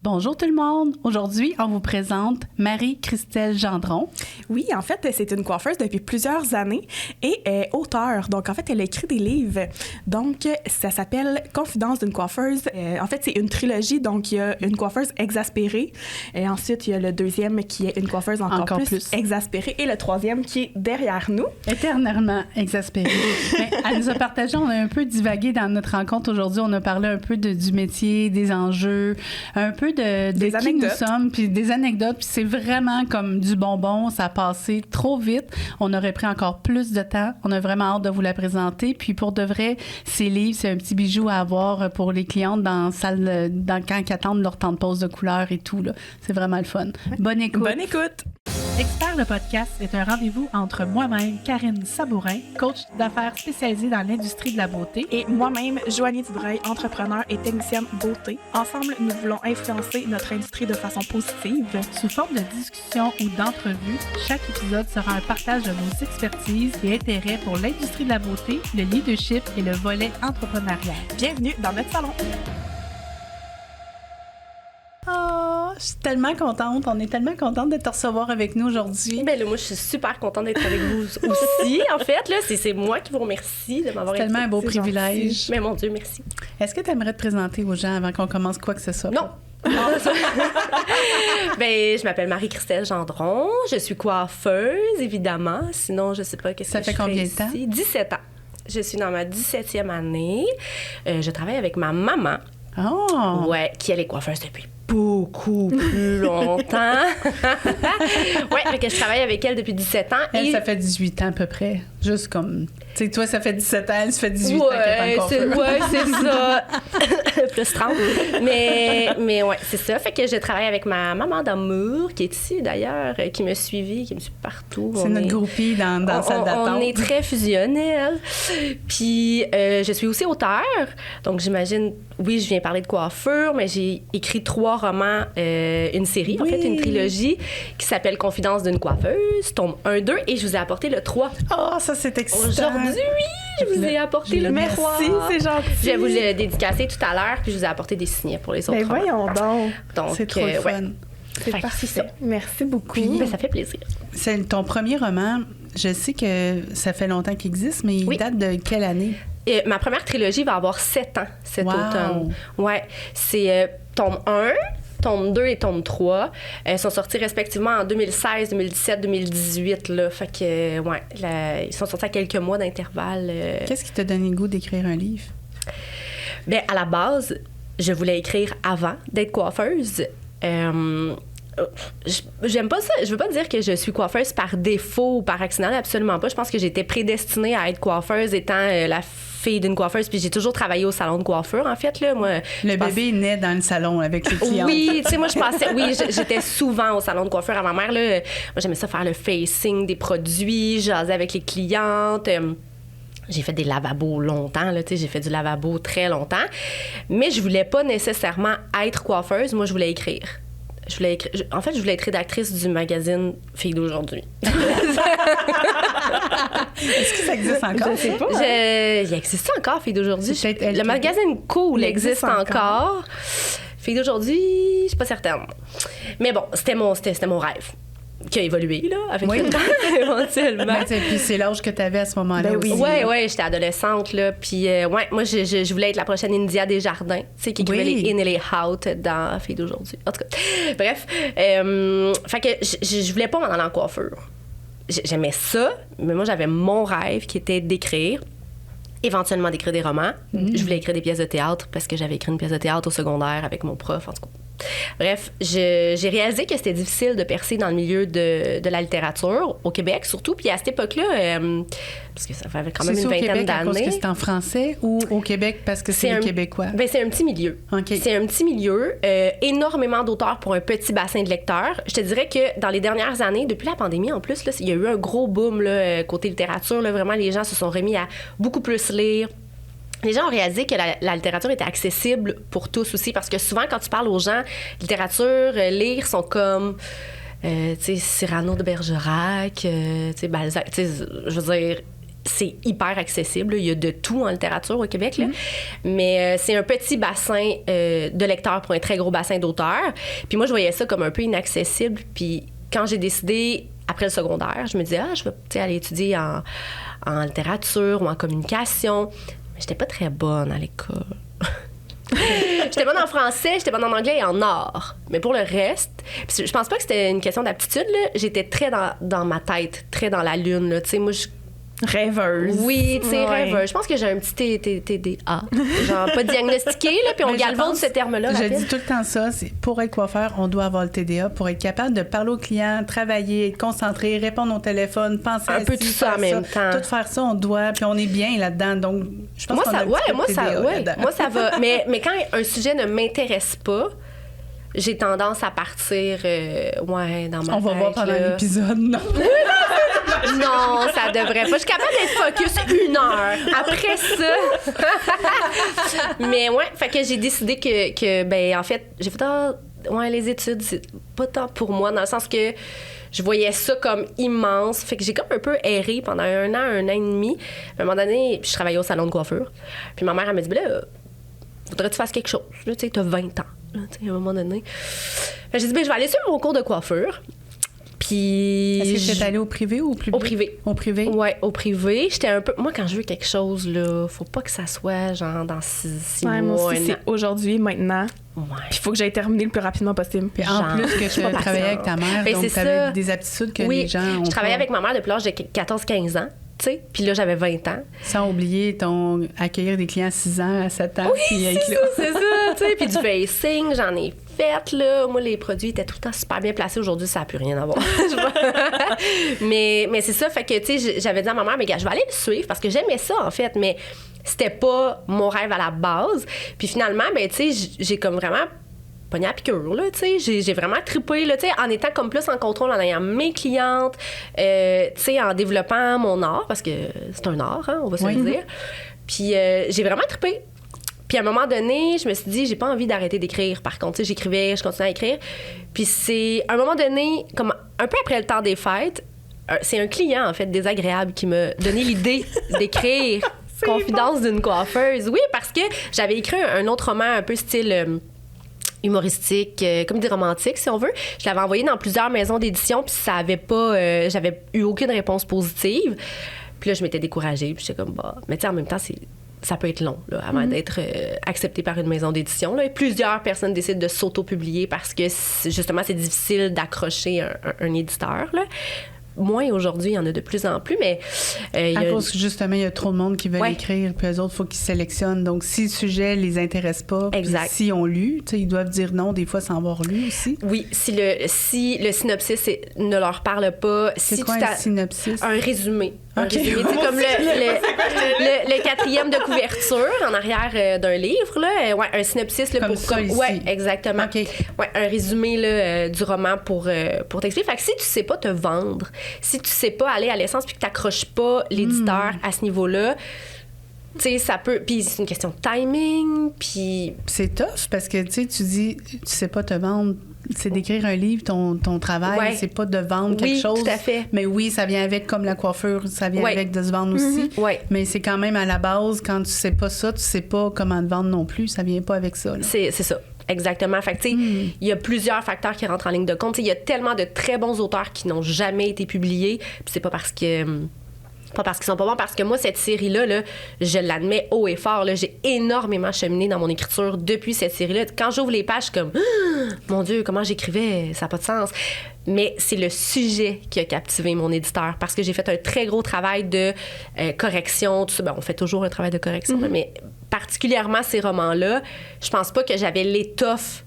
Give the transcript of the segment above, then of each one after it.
Bonjour tout le monde! Aujourd'hui, on vous présente Marie-Christelle Gendron. Oui, en fait, c'est une coiffeuse depuis plusieurs années et auteure. Donc, en fait, elle a écrit des livres. Donc, ça s'appelle Confidence d'une coiffeuse. En fait, c'est une trilogie. Donc, il y a une coiffeuse exaspérée. Et ensuite, il y a le deuxième qui est une coiffeuse encore plus exaspérée. Et le troisième qui est derrière nous. Éternellement exaspérée. Mais elle nous a partagé, on a un peu divagué dans notre rencontre aujourd'hui. On a parlé un peu du métier, des enjeux, un peu de qui anecdotes. Nous sommes, puis des anecdotes, puis c'est vraiment comme du bonbon, ça a passé trop vite. On aurait pris encore plus de temps. On a vraiment hâte de vous la présenter. Puis pour de vrai, ces livres, c'est un petit bijou à avoir pour les clientes dans quand ils attendent leur temps de pause de couleur et tout. Là. C'est vraiment le fun. Bonne écoute. Bonne écoute. Expert le podcast est un rendez-vous entre moi-même, Karine Sabourin, coach d'affaires spécialisée dans l'industrie de la beauté, et moi-même, Joanie Dubreuil, entrepreneur et technicienne beauté. Ensemble, nous voulons influencer notre industrie de façon positive. Sous forme de discussion ou d'entrevue, chaque épisode sera un partage de nos expertises et intérêts pour l'industrie de la beauté, le leadership et le volet entrepreneurial. Bienvenue dans notre salon. Oh, je suis tellement contente. On est tellement contente de te recevoir avec nous aujourd'hui. Ben là, moi, je suis super contente d'être avec vous aussi. En fait, là, c'est moi qui vous remercie de m'avoir invité. C'est tellement un beau privilège. Gentil. Mais mon Dieu, merci. Est-ce que tu aimerais te présenter aux gens avant qu'on commence quoi que ce soit? Non. Ben, je m'appelle Marie-Christelle Gendron. Je suis coiffeuse, évidemment. Sinon, je sais pas qu'est-ce que je fais. Ça fait combien de temps? 17 ans. Je suis dans ma 17e année. Je travaille avec ma maman. Oh! Ouais, qui elle est coiffeuse depuis beaucoup plus longtemps. Ouais, fait que je travaille avec elle depuis 17 ans. Elle, ça fait 18 ans à peu près. Juste comme... Tu sais, toi, ça fait 17 ans, elle, ça fait 18 ans qu'elle est en coiffeuse. Ouais, c'est ça. Plus 30. Mais ouais, c'est ça. Fait que je travaille avec ma maman d'amour, qui est ici d'ailleurs, qui me suit partout. C'est notre groupie dans la salle d'attente. On est très fusionnels. Puis, je suis aussi auteure. Donc, j'imagine, oui, je viens parler de coiffure, mais j'ai écrit 3 romans, une série, en fait, une trilogie qui s'appelle Confidence d'une coiffeuse, tome 1, 2, et je vous ai apporté le 3. Oh, ça, c'est excitant. Aujourd'hui, je vous ai apporté le 3. Merci, c'est gentil. Je vais vous le dédicacer tout à l'heure, puis je vous ai apporté des signets pour les autres romans. Voyons donc. C'est trop fun. Ouais. C'est parfait. Merci beaucoup. Puis, ben, ça fait plaisir. C'est ton premier roman. Je sais que ça fait longtemps qu'il existe, mais il date de quelle année? Ma première trilogie va avoir 7 ans cet automne. Ouais, c'est tome 1, tome 2 et tome 3. Ils sont sortis respectivement en 2016, 2017, 2018. Là. Fait que, ouais, ils sont sortis à quelques mois d'intervalle. Qu'est-ce qui t'a donné le goût d'écrire un livre? Bien, à la base, je voulais écrire avant d'être coiffeuse. J'aime pas ça. Je veux pas dire que je suis coiffeuse par défaut ou par accident, absolument pas. Je pense que j'étais prédestinée à être coiffeuse étant la fille d'une coiffeuse, puis j'ai toujours travaillé au salon de coiffure, en fait. Là. Moi, le bébé naît dans le salon avec les clients. Oui, tu sais, moi, j'étais souvent au salon de coiffure à ma mère. Là. Moi, j'aimais ça faire le facing des produits, jaser avec les clientes. J'ai fait des lavabos longtemps, là, j'ai fait du lavabo très longtemps. Mais je voulais pas nécessairement être coiffeuse. Moi, je voulais écrire. En fait, je voulais être rédactrice du magazine Filles d'aujourd'hui. Est-ce que ça existe encore? Je sais pas. Il existe encore, Filles d'aujourd'hui. Le magazine Cool existe encore. Filles d'aujourd'hui, je suis pas certaine. Mais bon, c'était mon rêve. Qui a évolué, là, avec le temps, éventuellement. Puis c'est l'âge que tu avais à ce moment-là aussi. Oui, j'étais adolescente, là. Puis, moi, je voulais être la prochaine India Desjardins, tu sais, qui écrivait les in et les out dans Filles d'aujourd'hui. En tout cas, bref. Fait que je voulais pas m'en aller en coiffure. J'aimais ça, mais moi, j'avais mon rêve qui était d'écrire. Éventuellement d'écrire des romans. Je voulais écrire des pièces de théâtre parce que j'avais écrit une pièce de théâtre au secondaire avec mon prof, en tout cas. Bref, j'ai réalisé que c'était difficile de percer dans le milieu de la littérature, au Québec surtout. Puis à cette époque-là, parce que ça fait quand même une vingtaine d'années. C'est c'est en français ou au Québec parce que c'est les Québécois? Ben, c'est un petit milieu. Okay. C'est un petit milieu. Énormément d'auteurs pour un petit bassin de lecteurs. Je te dirais que dans les dernières années, depuis la pandémie en plus, là, il y a eu un gros boom là, côté littérature. Là, vraiment, les gens se sont remis à beaucoup plus lire. Les gens ont réalisé que la littérature était accessible pour tous aussi, parce que souvent, quand tu parles aux gens, littérature, lire, sont comme, tu sais, Cyrano de Bergerac, tu sais, Balzac, tu sais, je veux dire, c'est hyper accessible. Il y a de tout en littérature au Québec. Là. Mais c'est un petit bassin de lecteurs pour un très gros bassin d'auteurs. Puis moi, je voyais ça comme un peu inaccessible. Puis quand j'ai décidé, après le secondaire, je me disais, je vais aller étudier en littérature ou en communication. Mais j'étais pas très bonne à l'école. J'étais bonne en français, j'étais bonne en anglais et en art. Mais pour le reste, je pense pas que c'était une question d'aptitude. Là. J'étais très dans ma tête, très dans la lune. Là. Tu sais, moi, rêveuse. Oui, tu sais, rêveuse. Je pense que j'ai un petit TDA. Genre, pas diagnostiqué, là, puis on galvaude ce terme-là. Je dis tout le temps ça. Pour être coiffeur, on doit avoir le TDA pour être capable de parler aux clients, travailler, être concentré, répondre au téléphone, penser à un peu tout ça en même temps. Tout faire ça, on doit, puis on est bien là-dedans. Donc, je pense qu'on a moi, ça va. Mais quand un sujet ne m'intéresse pas, j'ai tendance à partir dans ma tête. On va voir pendant l'épisode, non? Non, ça devrait pas. Je suis capable d'être focus 1 heure. Après ça. Mais ouais, fait que j'ai décidé que en fait, j'ai fait les études, c'est pas tant pour moi, dans le sens que je voyais ça comme immense. Fait que j'ai comme un peu erré pendant 1 an et demi. À un moment donné, je travaillais au salon de coiffure. Puis ma mère, elle m'a dit, faudrait que tu fasses quelque chose. Tu sais, t'as 20 ans. Là, à un moment donné. J'ai dit, je vais aller sur mon cours de coiffure. Puis. Est-ce que tu es allée au privé ou au public? Au privé. Au privé? Oui, au privé. J'étais un peu. Moi, quand je veux quelque chose, là, faut pas que ça soit genre dans 6 mois. Moi aussi, c'est aujourd'hui, maintenant. Ouais. Puis il faut que j'aille terminer le plus rapidement possible. Puis en plus que tu travaillais avec ta mère, donc tu avais des aptitudes que les gens ont. Je travaillais avec ma mère depuis l'âge de 14-15 ans. Puis là, j'avais 20 ans. Sans oublier ton accueillir des clients à 6 ans, à 7 ans. Oui, c'est ça. Puis du facing, j'en ai fait, là. Moi, les produits étaient tout le temps super bien placés. Aujourd'hui, ça n'a plus rien à voir. mais c'est ça. Fait que, tu sais, j'avais dit à ma mère, mais gars, je vais aller le suivre parce que j'aimais ça, en fait. Mais c'était pas mon rêve à la base. Puis finalement, tu sais, j'ai comme vraiment pogné à piqûre, là, tu sais. J'ai vraiment trippé, là, tu sais, en étant comme plus en contrôle, en ayant mes clientes, tu sais, en développant mon art, parce que c'est un art, hein, on va se le dire. Puis j'ai vraiment trippé. Puis à un moment donné, je me suis dit, j'ai pas envie d'arrêter d'écrire. Par contre, tu sais, j'écrivais, je continuais à écrire. Puis c'est, à un moment donné, comme un peu après le temps des fêtes, c'est un client, en fait, désagréable qui m'a donné l'idée d'écrire Confidence d'une coiffeuse. Oui, parce que j'avais écrit un autre roman un peu style humoristique, comédie romantique, si on veut. Je l'avais envoyé dans plusieurs maisons d'édition, puis ça avait pas... j'avais eu aucune réponse positive. Puis là, je m'étais découragée, puis j'étais comme, mais tu sais, en même temps, ça peut être long, là, avant d'être accepté par une maison d'édition. Là. Et plusieurs personnes décident de s'auto-publier parce que, justement, c'est difficile d'accrocher un éditeur, là. Moins aujourd'hui, il y en a de plus en plus, mais... à cause que, justement, il y a trop de monde qui veulent écrire, puis eux autres, il faut qu'ils sélectionnent. Donc, si le sujet les intéresse pas, puis s'ils ont lu, ils doivent dire non, des fois, sans avoir lu aussi. Oui, si le synopsis ne leur parle pas... C'est quoi un synopsis? Un résumé. Un résumé, comme le 4e de couverture en arrière d'un livre, là. Ouais, un synopsis, là, comme ça, ici. Ouais, exactement. Okay. Ouais, un résumé, là, du roman pour t'expliquer. Fait que si tu sais pas te vendre, si tu sais pas aller à l'essence puis que t'accroches pas l'éditeur à ce niveau-là, tu sais, ça peut... Puis c'est une question de timing, puis... C'est tough parce que, tu sais, tu dis, tu sais pas te vendre, c'est d'écrire un livre, ton travail, c'est pas de vendre quelque chose. Oui, tout à fait. Mais oui, ça vient avec, comme la coiffure, ça vient avec de se vendre aussi. Mais c'est quand même à la base, quand tu sais pas ça, tu sais pas comment te vendre non plus, ça vient pas avec ça. Là. C'est ça. Exactement. Fait que, tu sais, il y a plusieurs facteurs qui rentrent en ligne de compte. Il y a tellement de très bons auteurs qui n'ont jamais été publiés. Puis c'est pas parce qu'ils sont pas bons, parce que moi, cette série-là, là, je l'admets haut et fort. Là, j'ai énormément cheminé dans mon écriture depuis cette série-là. Quand j'ouvre les pages, je suis comme mon Dieu, comment j'écrivais, ça n'a pas de sens. Mais c'est le sujet qui a captivé mon éditeur, parce que j'ai fait un très gros travail de correction. Tout ça. Ben, on fait toujours un travail de correction, là, mais particulièrement ces romans-là, je pense pas que j'avais l'étoffe.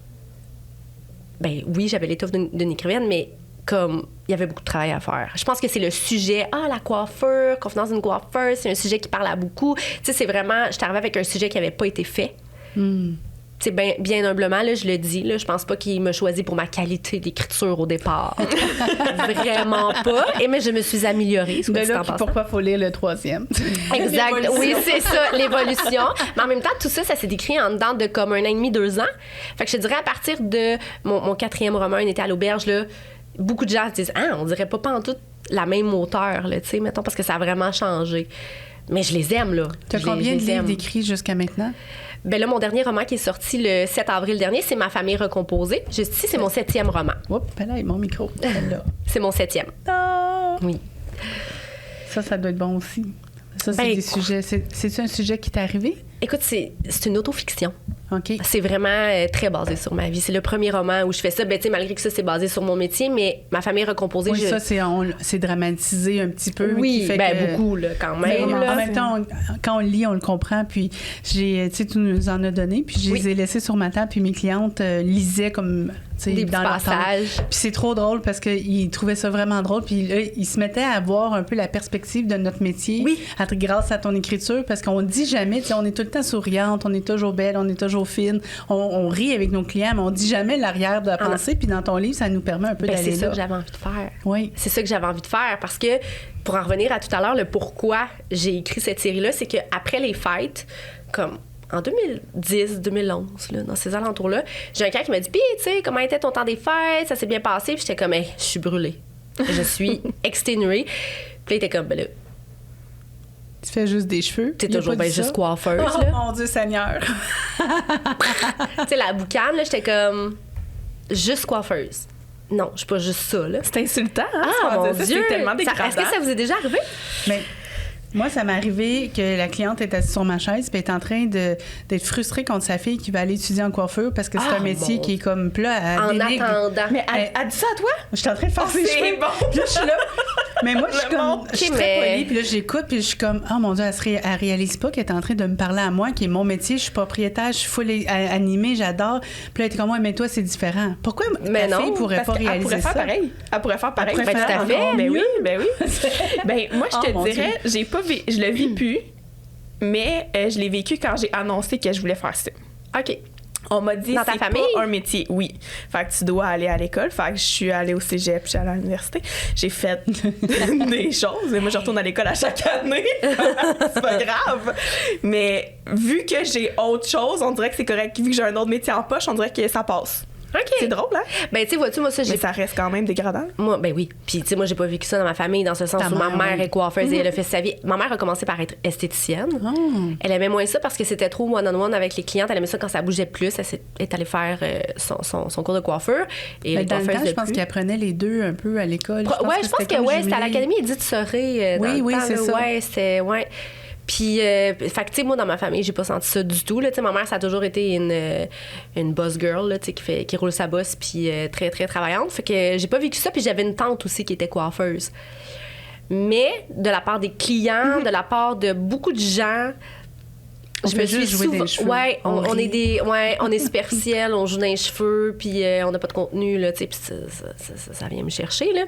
Ben oui, j'avais l'étoffe d'une écrivaine, mais comme il y avait beaucoup de travail à faire. Je pense que c'est le sujet, la coiffure, Confidence d'une coiffeuse, c'est un sujet qui parle à beaucoup. Tu sais, c'est vraiment, je suis arrivée avec un sujet qui n'avait pas été fait. C'est bien humblement, là, je le dis, là, je pense pas qu'il m'a choisi pour ma qualité d'écriture au départ. Vraiment pas. Mais je me suis améliorée. Mais là, pourquoi faut lire le 3e? Exact. Oui, c'est ça, l'évolution. Mais en même temps, tout ça s'est écrit en dedans de comme 1 an et demi, 2 ans. Fait que je te dirais, à partir de mon 4e roman, Un été à l'auberge, là, beaucoup de gens se disent on dirait pas en tout la même auteure, là, tu sais, mettons, parce que ça a vraiment changé. Mais je les aime, là. Tu as combien de livres d'écrits jusqu'à maintenant? Ben là, mon dernier roman qui est sorti le 7 avril dernier, c'est Ma famille recomposée. Juste ici, c'est mon 7e roman. Oups, ben là, mon micro. C'est mon 7e. Oh! Oui. Ça doit être bon aussi. Ça, c'est des sujets. C'est-tu un sujet qui t'est arrivé? Écoute, c'est une autofiction. OK. C'est vraiment très basé sur ma vie. C'est le premier roman où je fais ça. Ben, tu sais, malgré que ça, c'est basé sur mon métier, mais Ma famille recomposée... Oui, ça, c'est dramatisé un petit peu. Oui, qui fait beaucoup, là, quand même. Là. En même temps, quand on le lit, on le comprend. Puis, tu sais, tu nous en as donné. Puis, je les ai laissés sur ma table. Puis, mes clientes lisaient comme... Des dans petits passages. Puis c'est trop drôle parce qu'ils trouvaient ça vraiment drôle. Puis là, ils se mettaient à voir un peu la perspective de notre métier grâce à ton écriture parce qu'on dit jamais, tu sais, on est tout le temps souriante, on est toujours belle, on est toujours fine, on rit avec nos clients, mais on dit jamais l'arrière de la pensée. Puis dans ton livre, ça nous permet un peu d'aller là. C'est ça que j'avais envie de faire. Oui. C'est ça que j'avais envie de faire parce que, pour en revenir à tout à l'heure, le pourquoi j'ai écrit cette série-là, c'est qu'après les fêtes, comme... En 2010, 2011, là, dans ces alentours-là, j'ai un client qui m'a dit « Puis, tu sais, comment était ton temps des fêtes? Ça s'est bien passé? » Puis j'étais comme hey, « Je suis brûlée. Je suis exténuée. » Puis là, il était comme « Ben là... » Tu fais juste des cheveux? T'es toujours bien juste coiffeuse, là. Oh mon Dieu Seigneur! Tu sais, la boucane, là, j'étais comme « Juste coiffeuse. » Non, je suis pas juste ça, là. C'est insultant, hein? Ah, mon Dieu! C'est tellement dégradant. Est-ce que ça vous est déjà arrivé? Mais... Moi, ça m'est arrivé que la cliente est assise sur ma chaise puis est en train d'être frustrée contre sa fille qui va aller étudier en coiffure parce que c'est un métier qui est comme plat à dénigre. Attendant. Mais elle dit ça à toi? Je suis en train de faire ses cheveux. Bon. Puis là, je suis là. Mais moi, je suis très polie. Puis là, j'écoute puis je suis comme, oh mon Dieu, elle réalise pas qu'elle est en train de me parler à moi, qui est mon métier. Je suis propriétaire, je suis full animée, j'adore. Puis là, elle était comme, ouais, mais toi, c'est différent. Pourquoi ta fille pourrait pas réaliser ça? Elle pourrait faire pareil. Ben, tout à fait. Ben oui. Ben moi, je te dirais, je le vis plus, mais je l'ai vécu quand j'ai annoncé que je voulais faire ça. OK. On m'a dit, dans ta c'est famille? pas un métier. Oui. Fait que tu dois aller à l'école. Fait que je suis allée au cégep, je suis allée à l'université. J'ai fait des choses. Et moi, je retourne à l'école à chaque année. C'est pas grave. Mais vu que j'ai autre chose, on dirait que c'est correct. Vu que j'ai un autre métier en poche, on dirait que ça passe. OK. C'est drôle, hein? Ben, tu sais, vois-tu, moi, ça, Mais ça reste quand même dégradant. Moi, ben oui. Puis, tu sais, moi, j'ai pas vécu ça dans ma famille, dans ce sens où ma mère est coiffeuse et elle a fait sa vie. Ma mère a commencé par être esthéticienne. Elle aimait moins ça parce que c'était trop one-on-one avec les clientes. Elle aimait ça quand ça bougeait plus. Elle est allée faire son cours de coiffure. Et dans le temps, je pense qu'elle apprenait les deux un peu à l'école. Je pense que c'était à l'Académie Édith Soré. Oui, c'est ça. Ouais, c'était... Ouais. Puis, fait que, tu sais, moi, dans ma famille, j'ai pas senti ça du tout. Tu sais, ma mère, ça a toujours été une boss girl, là, tu sais, qui roule sa bosse, puis très, très travaillante. Fait que j'ai pas vécu ça, puis j'avais une tante aussi qui était coiffeuse. Mais, de la part des clients, de la part de beaucoup de gens, je me suis jouer des cheveux. Ouais, on est superficiel, on joue dans les cheveux, puis on n'a pas de contenu, là, tu sais, puis ça vient me chercher, là.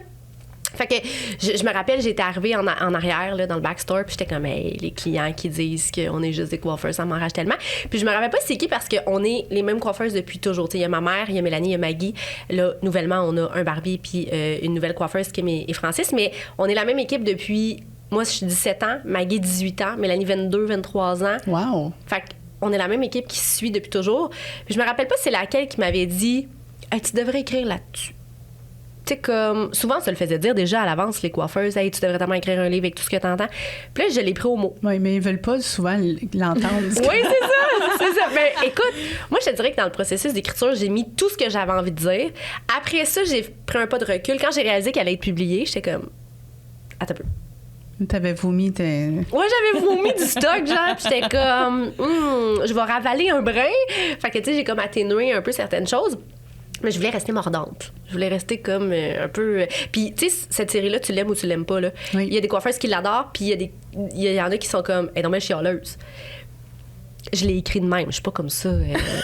Fait que je me rappelle, j'étais arrivée en arrière là, dans le backstore, puis j'étais comme hey, les clients qui disent qu'on est juste des coiffeuses, ça m'enrage tellement. Puis je me rappelle pas c'est qui parce qu'on est les mêmes coiffeuses depuis toujours. Il y a ma mère, il y a Mélanie, il y a Maggie. Là, nouvellement, on a un Barbie puis une nouvelle coiffeuse Kim et Francis, mais on est la même équipe depuis, moi je suis 17 ans, Maggie 18 ans, Mélanie 22, 23 ans. Wow! Fait qu'on est la même équipe qui se suit depuis toujours. Puis je me rappelle pas c'est laquelle qui m'avait dit hey, tu devrais écrire là-dessus. Tu sais, comme, souvent, ça le faisait dire déjà à l'avance, les coiffeuses, hey, tu devrais tellement écrire un livre avec tout ce que t'entends. Puis là, je l'ai pris au mot. Oui, mais ils veulent pas souvent l'entendre. Oui, c'est ça. Mais écoute, moi, je te dirais que dans le processus d'écriture, j'ai mis tout ce que j'avais envie de dire. Après ça, j'ai pris un pas de recul. Quand j'ai réalisé qu'elle allait être publiée, j'étais comme, attends un peu. T'avais vomi Ouais, j'avais vomi du stock, genre, puis j'étais comme, je vais ravaler un brin. Fait que, tu sais, j'ai comme atténué un peu certaines choses. Mais je voulais rester mordante. Je voulais rester comme un peu... Puis, tu sais, cette série-là, tu l'aimes ou tu l'aimes pas, là. Oui. Il y a des coiffeuses qui l'adorent, puis il y en a qui sont comme... non, mais chialeuse. Je l'ai écrit de même. Je suis pas comme ça.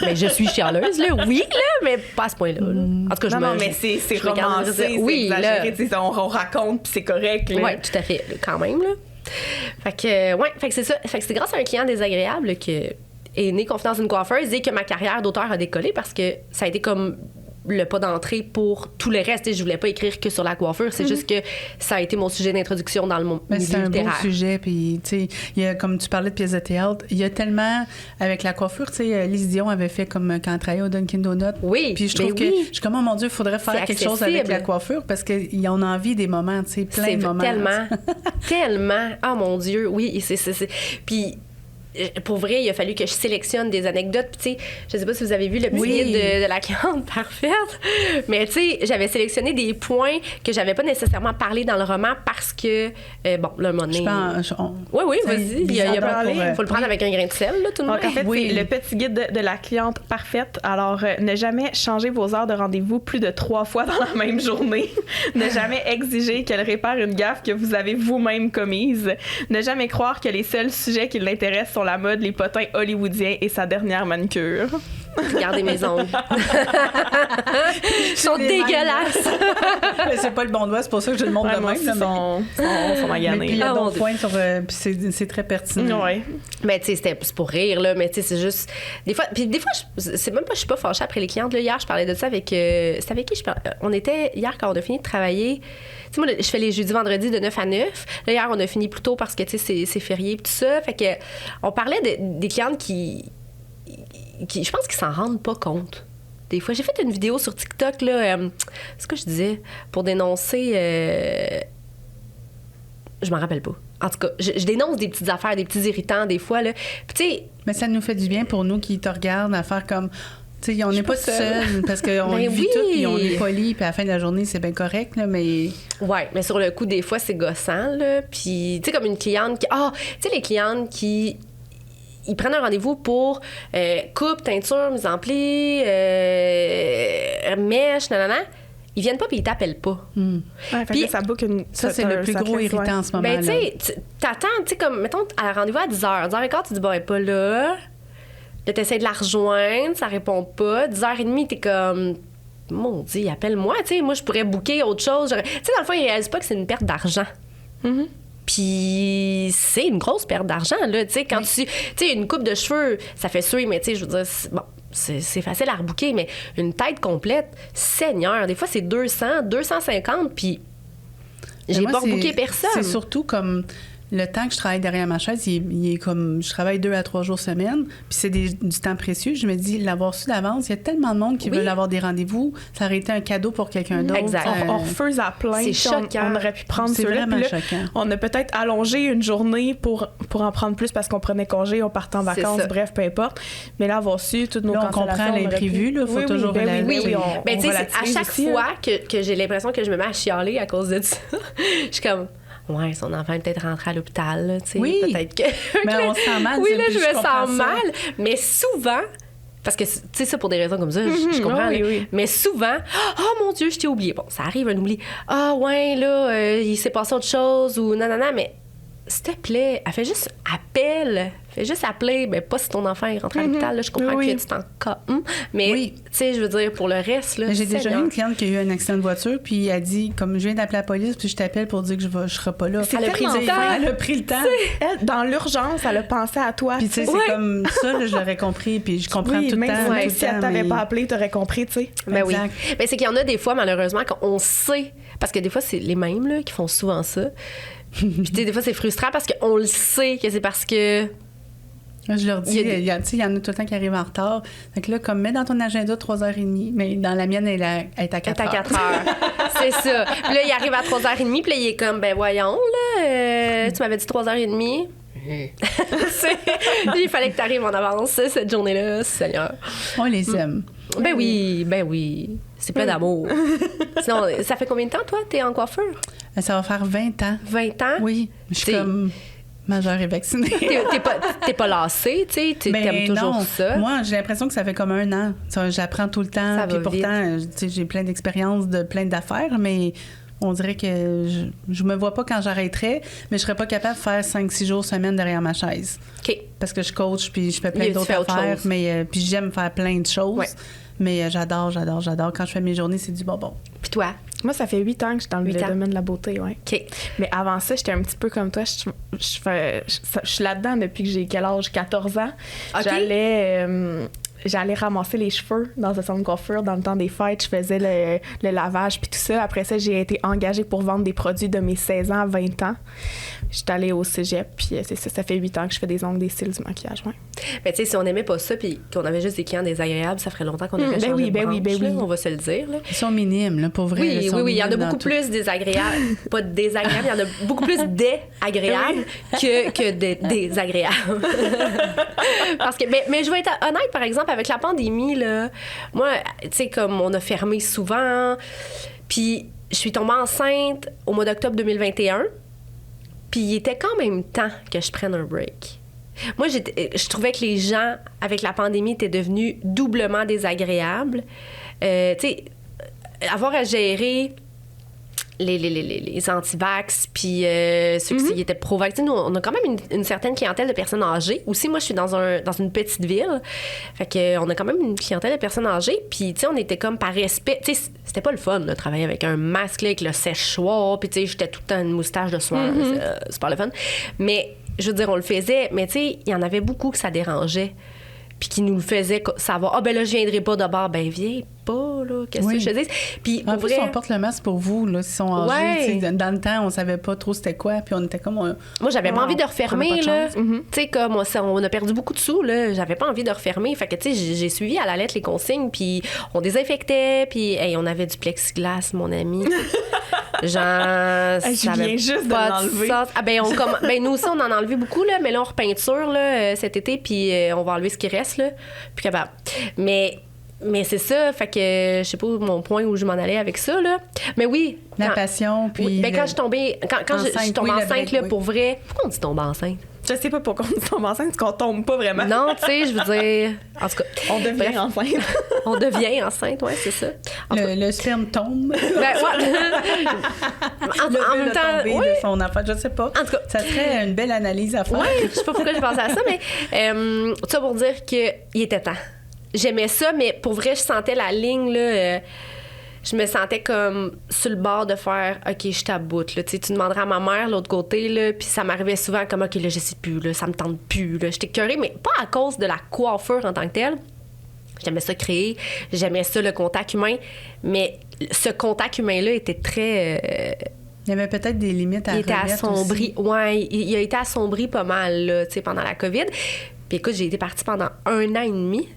Mais je suis chialeuse, là. Oui, là, mais pas à ce point-là. Là. En tout cas, non, mais c'est romancé, oui, c'est exagéré. On raconte, puis c'est correct. Oui, tout à fait. Quand même, là. Fait que c'est ça. Fait que c'est grâce à un client désagréable que est né Confidence d'une coiffeuse et que ma carrière d'auteur a décollé parce que ça a été comme le pas d'entrée pour tout le reste. Et je voulais pas écrire que sur la coiffure. C'est juste que ça a été mon sujet d'introduction dans le milieu littéraire. C'est un beau sujet. Puis, tu sais, comme tu parlais de pièces de théâtre, il y a tellement, avec la coiffure, tu sais, Lise Dion avait fait comme quand elle travaillait au Dunkin' Donuts. Oui. Puis je trouve que, je suis comme, oh mon Dieu, il faudrait faire quelque chose avec la coiffure parce qu'ils ont envie des moments, tu sais, plein de moments. Tellement. Oh mon Dieu, oui. Puis, pour vrai, il a fallu que je sélectionne des anecdotes. Puis, tu sais, je sais pas si vous avez vu le petit guide de la cliente parfaite, mais tu sais, j'avais sélectionné des points que j'avais pas nécessairement parlé dans le roman parce que, bon, là, un moment donné... Oui, vas-y. Il faut le prendre avec un grain de sel, là, tout le monde. En fait, c'est le petit guide de la cliente parfaite. Alors, ne jamais changer vos heures de rendez-vous plus de 3 fois dans la même journée. Ne jamais exiger qu'elle répare une gaffe que vous avez vous-même commise. Ne jamais croire que les seuls sujets qui l'intéressent sont la mode, les potins hollywoodiens et sa dernière manucure. Regardez mes ongles. Ils sont dégueulasses. C'est pas le bon doigt, c'est pour ça que je le montre de même. Ils sont maganés. Puis il y a d'autres points sur... puis c'est très pertinent. Ouais. Mais tu sais, c'est pour rire, là. Mais tu sais, c'est juste... Des fois, c'est même pas... Je suis pas fâchée après les clientes. Là, hier, je parlais de ça avec... c'est avec qui je parlais? On était... Hier, quand on a fini de travailler... Tu sais, moi, je fais les jeudis, vendredis de 9 à 9. Là, hier, on a fini plus tôt parce que, tu sais, c'est férié et tout ça. Fait que on parlait des clientes qui je pense qu'ils s'en rendent pas compte. Des fois, j'ai fait une vidéo sur TikTok, là, c'est ce que je disais, pour dénoncer... je m'en rappelle pas. En tout cas, je dénonce des petites affaires, des petits irritants, des fois, là. Puis, tu sais... Mais ça nous fait du bien pour nous qui te regardent à faire comme... Tu sais, on n'est pas seul parce qu'on vit tout et on est poli, puis à la fin de la journée, c'est bien correct, là, mais... Ouais, mais sur le coup, des fois, c'est gossant, là. Puis, tu sais, comme une cliente qui... tu sais, les clientes qui... Ils prennent un rendez-vous pour coupe, teinture, mise en pli, mèche, nanana. Ils viennent pas puis ils t'appellent pas. Ouais, puis ça boucle ça, c'est le plus gros irritant en ce moment-là. Ben, tu sais, t'attends, tu sais, comme, mettons, à la rendez-vous à 10h. 10h15, tu dis, bon, elle est pas là. Là, t'essaies de la rejoindre, ça répond pas. 10h30, t'es comme... Mon Dieu, appelle-moi, tu sais. Moi, je pourrais booker autre chose. Tu sais, dans le fond, ils réalisent pas que c'est une perte d'argent. Puis c'est une grosse perte d'argent, là. Tu sais, quand tu sais, une coupe de cheveux, ça fait suer, mais tu sais, je veux dire, bon, c'est facile à rebooker, mais une tête complète, Seigneur, des fois, c'est 200, 250, puis j'ai pas rebooké personne. C'est surtout comme... Le temps que je travaille derrière ma chaise, il est comme... Je travaille 2 à 3 jours semaine, puis c'est du temps précieux. Je me dis, l'avoir su d'avance, il y a tellement de monde qui veulent avoir des rendez-vous. Ça aurait été un cadeau pour quelqu'un d'autre. Exact. On refuse à plein. C'est choquant. On aurait pu prendre c'est ceux-là. Vraiment choquant. On a peut-être allongé une journée pour en prendre plus parce qu'on prenait congé, on partait en vacances, bref, peu importe. Mais là, avoir su toutes nos cancellations... on comprend l'imprévu, là. Il faut toujours... Oui. Ben, tu sais, à chaque fois que j'ai l'impression que je me mets à chialer à cause de ça, je suis comme... Ouais, son enfant est peut-être rentré à l'hôpital, tu sais. Oui. Peut-être que. Mais on se sent mal. Oui, là, je me sens mal. Mais souvent, parce que, tu sais, ça, pour des raisons comme ça, je comprends. Oui. Mais souvent, oh mon Dieu, je t'ai oublié. Bon, ça arrive, un oubli. Ah, ouais, là, il s'est passé autre chose ou nanana, mais s'il te plaît, elle fait juste appel. Fais juste appeler, ben pas si ton enfant est rentré à l'hôpital, là, je comprends que tu t'en cas. Mais, tu sais, je veux dire, pour le reste, là. J'ai déjà eu une cliente qui a eu un accident de voiture, puis elle dit, comme je viens d'appeler la police, puis je t'appelle pour dire que je serai pas là. Elle a pris le temps. Elle, dans l'urgence, elle a pensé à toi. Puis, tu sais, c'est comme ça, là, je l'aurais compris, puis je comprends tout le temps. Même si elle t'avait pas appelé, t'aurais compris, tu sais. Ben oui. Ben, c'est qu'il y en a des fois, malheureusement, qu'on sait, parce que des fois, c'est les mêmes, là, qui font souvent ça. Puis, des fois, c'est frustrant parce qu'on le sait que c'est parce que. Je leur dis, il y en a tout le temps qui arrivent en retard. Donc là, comme mets dans ton agenda 3h30, mais dans la mienne, elle est à 4h. Elle est à 4h. C'est ça. Puis là, il arrive à 3h30, puis là, il est comme, ben voyons, là, tu m'avais dit 3h30. Il fallait que tu arrives en avance cette journée-là, Seigneur. On les aime. Ben oui. C'est plein d'amour. Sinon, ça fait combien de temps, toi, t'es en coiffure? Ça va faire 20 ans. 20 ans? Oui. Je suis comme... majeure et vaccinée. T'es pas lassée, tu sais, t'aimes toujours ça. Moi, j'ai l'impression que ça fait comme 1 an. J'apprends tout le temps. Puis pourtant, j'ai plein d'expériences de plein d'affaires, mais on dirait que je me vois pas quand j'arrêterais, mais je serais pas capable de faire 5-6 jours semaine derrière ma chaise. OK. Parce que je coach, puis je fais plein d'autres affaires, mais puis j'aime faire plein de choses. Ouais. Mais j'adore. Quand je fais mes journées, c'est du bonbon. Puis toi? Moi, ça fait 8 ans que je suis dans le domaine de la beauté, ouais. OK. Mais avant ça, j'étais un petit peu comme toi. Je suis là-dedans depuis que j'ai quel âge? 14 ans. Okay. j'allais ramasser les cheveux dans un salon de coiffure dans le temps des fêtes. Je faisais le lavage puis tout ça. Après ça, j'ai été engagée pour vendre des produits de mes 16 ans à 20 ans. J'étais allée au cégep, puis c'est ça. Ça fait 8 ans que je fais des ongles, des cils, du maquillage, ouais. Mais tu sais, si on n'aimait pas ça puis qu'on avait juste des clients désagréables, ça ferait longtemps qu'on aurait changé de branche, là, on va se le dire. Là. Ils sont minimes, là, pour vrai. Oui, il y en a beaucoup plus désagréables. Pas désagréables, il y en a beaucoup plus désagréables que désagréables. Parce que, mais je vais être honnête, par exemple, avec la pandémie, là, moi, tu sais, comme on a fermé souvent, puis je suis tombée enceinte au mois d'octobre 2021, puis il était quand même temps que je prenne un break. Moi, je trouvais que les gens, avec la pandémie, étaient devenus doublement désagréables. Tu sais, avoir à gérer les anti-vax, puis ceux qui étaient pro-vax. Nous, on a quand même une certaine clientèle de personnes âgées. Aussi, moi, je suis dans une petite ville. Fait qu'on a quand même une clientèle de personnes âgées. Puis, tu sais, on était comme par respect. Tu sais, c'était pas le fun, de travailler avec un masque, là, avec le sèche-soir. Puis, tu sais, j'étais tout le temps une moustache de soir. C'est pas le fun. Mais, je veux dire, on le faisait. Mais, tu sais, il y en avait beaucoup que ça dérangeait. Puis qui nous le faisait savoir. Ah, ben là, je viendrai pas de bord. Ben, viens pas, là. Qu'est-ce que je te dis? Puis, en plus, on porte le masque pour vous, là, s'ils sont âgés. Dans le temps, on savait pas trop c'était quoi. Puis on était comme. Moi, j'avais pas envie de refermer, là. Tu sais, comme on a perdu beaucoup de sous, là. J'avais pas envie de refermer. Fait que, tu sais, j'ai suivi à la lettre les consignes. Puis on désinfectait. Puis, hey, on avait du plexiglas, mon ami. Genre. Je viens juste de l'enlever. Ah, ben, nous aussi, on en a enlevé beaucoup, là. Mais là, on repeinture, là, cet été. Puis on va enlever ce qui reste, là. Puis capable. Mais c'est ça, fait que je sais pas mon point où je m'en allais avec ça, là. Mais oui. La passion, puis. Oui, ben quand je suis tombée. Quand je suis tombée enceinte, là, pour vrai. Pourquoi on dit tomber enceinte? Je sais pas pourquoi on tombe enceinte, parce qu'on tombe pas vraiment. Non, tu sais, je veux dire. En tout cas. On devient enceinte. On devient enceinte, ouais, c'est ça. Le sperme tombe. Ben, ouais. En même temps. De son enfant, je sais pas. En tout cas. Ça serait une belle analyse à faire. Ouais, je sais pas pourquoi je pensais à ça, mais. Tout ça pour dire qu'il était temps. J'aimais ça, mais pour vrai, je sentais la ligne, là. Je me sentais comme sur le bord de faire « OK, je t'aboute. » Tu demanderais à ma mère l'autre côté, là, puis ça m'arrivait souvent comme « OK, là, je sais plus, là, ça me tente plus. » J'étais écœurée, mais pas à cause de la coiffure en tant que telle. J'aimais ça créer, j'aimais ça, le contact humain, mais ce contact humain-là était très... il y avait peut-être des limites à il était assombri. Oui, il a été assombri pas mal, là, pendant la COVID. Puis écoute, j'ai été partie pendant 1 an et demi.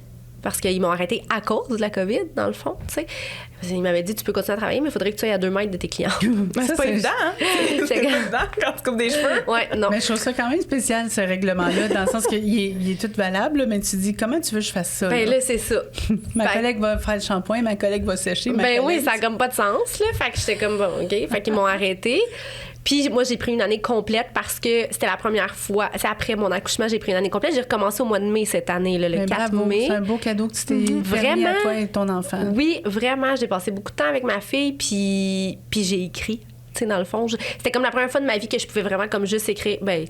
Parce qu'ils m'ont arrêté à cause de la COVID, dans le fond, tu sais. Ils m'avaient dit, tu peux continuer à travailler, mais il faudrait que tu ailles à 2 mètres de tes clients. C'est pas évident, hein? C'est pas évident quand tu coupes des cheveux. Ouais, non. Mais je trouve ça quand même spécial, ce règlement-là, dans le sens qu'il est tout valable, mais tu dis, comment tu veux que je fasse ça? Ben là, c'est ça. Ma collègue va faire le shampoing, ma collègue va sécher. Ben oui, ça n'a comme pas de sens, là. Fait que j'étais comme, bon, OK. Fait qu'ils m'ont arrêté. Puis moi, j'ai pris une année complète parce que c'était la première fois. C'est après mon accouchement, j'ai pris une année complète. J'ai recommencé au mois de mai cette année, là, le 4 mai. C'est un beau cadeau que tu t'es permis à toi et ton enfant. Oui, vraiment. J'ai passé beaucoup de temps avec ma fille, puis j'ai écrit. Tu sais, dans le fond, c'était comme la première fois de ma vie que je pouvais vraiment comme juste écrire. Ben,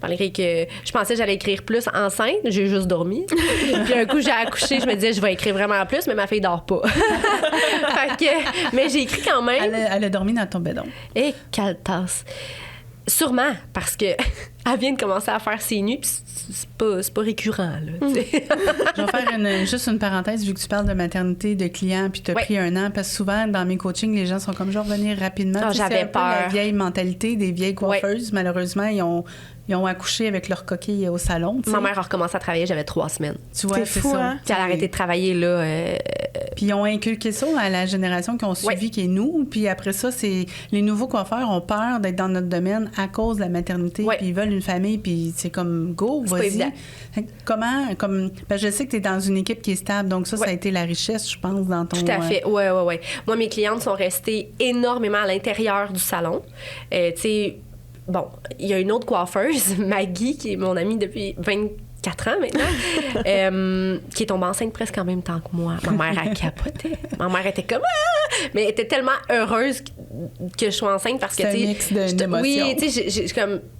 malgré que je pensais que j'allais écrire plus enceinte, j'ai juste dormi. Puis un coup, j'ai accouché, je me disais, je vais écrire vraiment plus, mais ma fille dort pas. Fait que, mais j'ai écrit quand même. Elle a dormi dans ton bedon. Et quelle tasse. Sûrement, parce que elle vient de commencer à faire ses nuits, puis c'est pas récurrent, là. Je vais faire juste une parenthèse, vu que tu parles de maternité, de clients, puis tu as pris 1 an, parce que souvent, dans mes coachings, les gens sont comme, je vais revenir rapidement. Oh, j'avais peur. La vieille mentalité des vieilles coiffeuses. Malheureusement, ils ont accouché avec leur coquille au salon. T'sais. Ma mère a recommencé à travailler, j'avais 3 semaines. Tu vois, c'est fou, ça. hein? Puis elle a arrêté de travailler, là. Puis ils ont inculqué ça à la génération qui ont suivi, qui est nous. Puis après ça, c'est les nouveaux coiffeurs ont peur d'être dans notre domaine à cause de la maternité. Puis ils veulent une famille, puis c'est comme go, vas-y. Comment, je sais que tu es dans une équipe qui est stable, donc ça a été la richesse, je pense, dans ton... Tout à fait, oui. Moi, mes clientes sont restées énormément à l'intérieur du salon. Tu sais, bon, il y a une autre coiffeuse, Maggie, qui est mon amie depuis 24 ans maintenant, qui est tombée enceinte presque en même temps que moi. Ma mère a capoté. Ma mère était comme... Ah! Mais elle était tellement heureuse que je sois enceinte parce que... C'est un mix d'émotions. Oui, tu sais,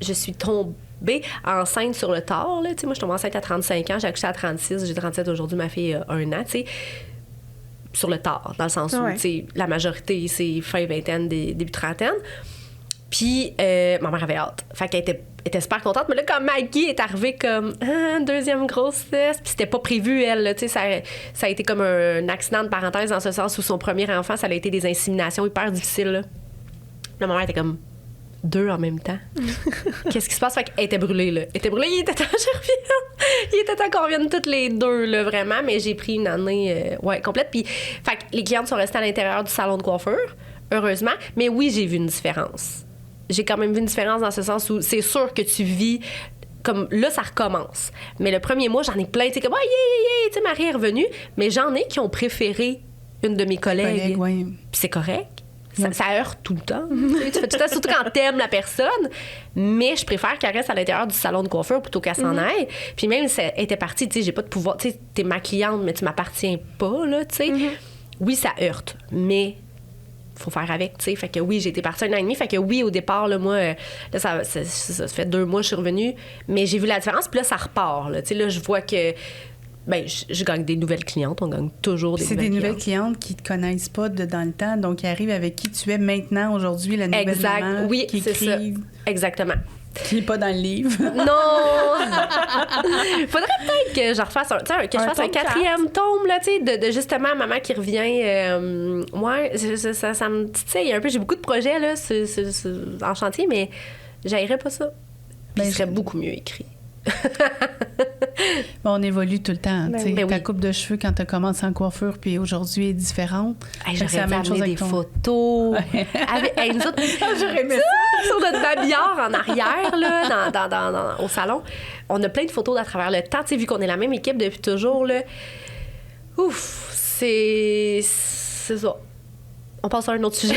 je suis tombée enceinte sur le tard. Là, moi, je suis tombée enceinte à 35 ans, j'ai accouché à 36, j'ai 37 aujourd'hui, ma fille a 1 an, tu sais. Sur le tard, dans le sens où, tu sais, la majorité, c'est fin vingtaine, début trentaine. Puis ma mère avait hâte. Fait qu'elle était super contente. Mais là, quand Maggie est arrivée comme deuxième grossesse, puis c'était pas prévu, elle, là, tu sais, ça a été comme un accident de parenthèse dans ce sens où son premier enfant, ça a été des inséminations hyper difficiles. Là, ma mère était comme 2 en même temps. Qu'est-ce qui se passe? Fait qu'elle était brûlée, là. Elle était brûlée, il était temps que je revienne. Il était temps qu'on revienne toutes les 2, là, vraiment. Mais j'ai pris une année complète. Puis, fait que les clientes sont restées à l'intérieur du salon de coiffure, heureusement. Mais oui, j'ai vu une différence. J'ai quand même vu une différence dans ce sens où c'est sûr que tu vis... Comme là, ça recommence. Mais le premier mois, j'en ai plein. Tu sais, comme, tu sais, Marie est revenue. Mais j'en ai qui ont préféré une de mes collègues. Oui. Puis c'est correct. Ça heurte tout le temps. Tu fais tout le temps, surtout quand t'aimes la personne. Mais je préfère qu'elle reste à l'intérieur du salon de coiffure plutôt qu'elle s'en aille. Puis même si elle était partie, tu sais, j'ai pas de pouvoir. Tu sais, t'es ma cliente, mais tu m'appartiens pas, là, tu sais. Oui, ça heurte, mais faut faire avec, tu sais. Fait que oui, j'ai été partie 1 an et demi. Fait que oui, au départ, là, moi, là, ça fait 2 mois que je suis revenue. Mais j'ai vu la différence, puis là, ça repart, là. Tu sais, là, je vois que... Ben, je gagne des nouvelles clientes. On gagne toujours des nouvelles clientes. C'est des nouvelles clientes qui te connaissent pas dans le temps, donc qui arrivent avec qui tu es maintenant, aujourd'hui, la nouvelle maman oui, qui c'est écrit, ça. Exactement. Qui n'est pas dans le livre. Non! Faudrait peut-être que je refasse un 4e tome, là, tu sais, de justement maman qui revient. Ouais, ça me titille un peu. J'ai beaucoup de projets, là, en chantier, mais j'haïrais pas ça. Puis il serait beaucoup mieux écrit. On évolue tout le temps. Ben ta coupe de cheveux quand tu commences en coiffure puis aujourd'hui est différente. J'aurais la même chose avec des photos. Nous autres, j'aurais aimé ça. Sur notre babillard en arrière, là, au salon, on a plein de photos à travers le temps. Vu qu'on est la même équipe depuis toujours, là. Ouf, c'est ça. On passe à un autre sujet.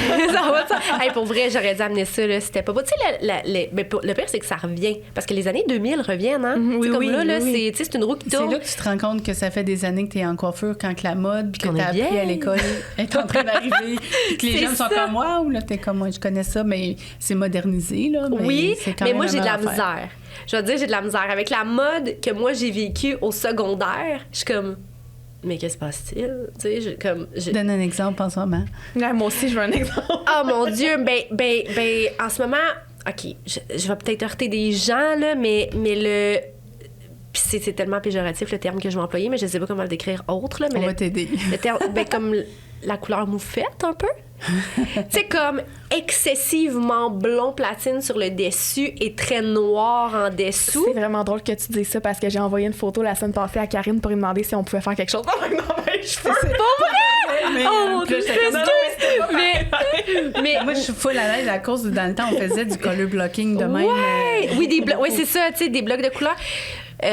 Pour vrai, j'aurais dû amener ça. Là, c'était pas beau. Tu sais, mais le pire, c'est que ça revient. Parce que les années 2000 reviennent. Hein? C'est une roue qui tourne. C'est là que tu te rends compte que ça fait des années que tu es en coiffure quand que la mode, puis que tu as appris à l'école est en train d'arriver. Puis que les jeunes sont comme moi, ou là, tu es comme moi, je connais ça, mais c'est modernisé. Là, mais c'est quand mais même moi, j'ai de la misère. Je vais te dire, j'ai de la misère. Avec la mode que moi, j'ai vécue au secondaire, je suis comme... Mais qu'est-ce qui se passe-t-il? Donne un exemple en ce moment. Ouais, moi aussi, je veux un exemple. Oh mon Dieu! Ben, en ce moment, OK, je vais peut-être heurter des gens, là, mais le... Puis c'est tellement péjoratif, le terme que je vais employer, mais je sais pas comment le décrire autre, là. Mais on va t'aider. Le terme, comme la couleur moufette, un peu. Tu sais, comme excessivement blond platine sur le dessus et très noir en dessous. C'est vraiment drôle que tu dises ça parce que j'ai envoyé une photo la semaine passée à Karine pour lui demander si on pouvait faire quelque chose. Non, mais je peux. C'est pas vrai! Mais, oh mon Dieu, mais moi, je suis full à l'aise à cause dans le temps, on faisait du color blocking de même. Oui, c'est ça, tu sais, des blocs de couleurs. Tu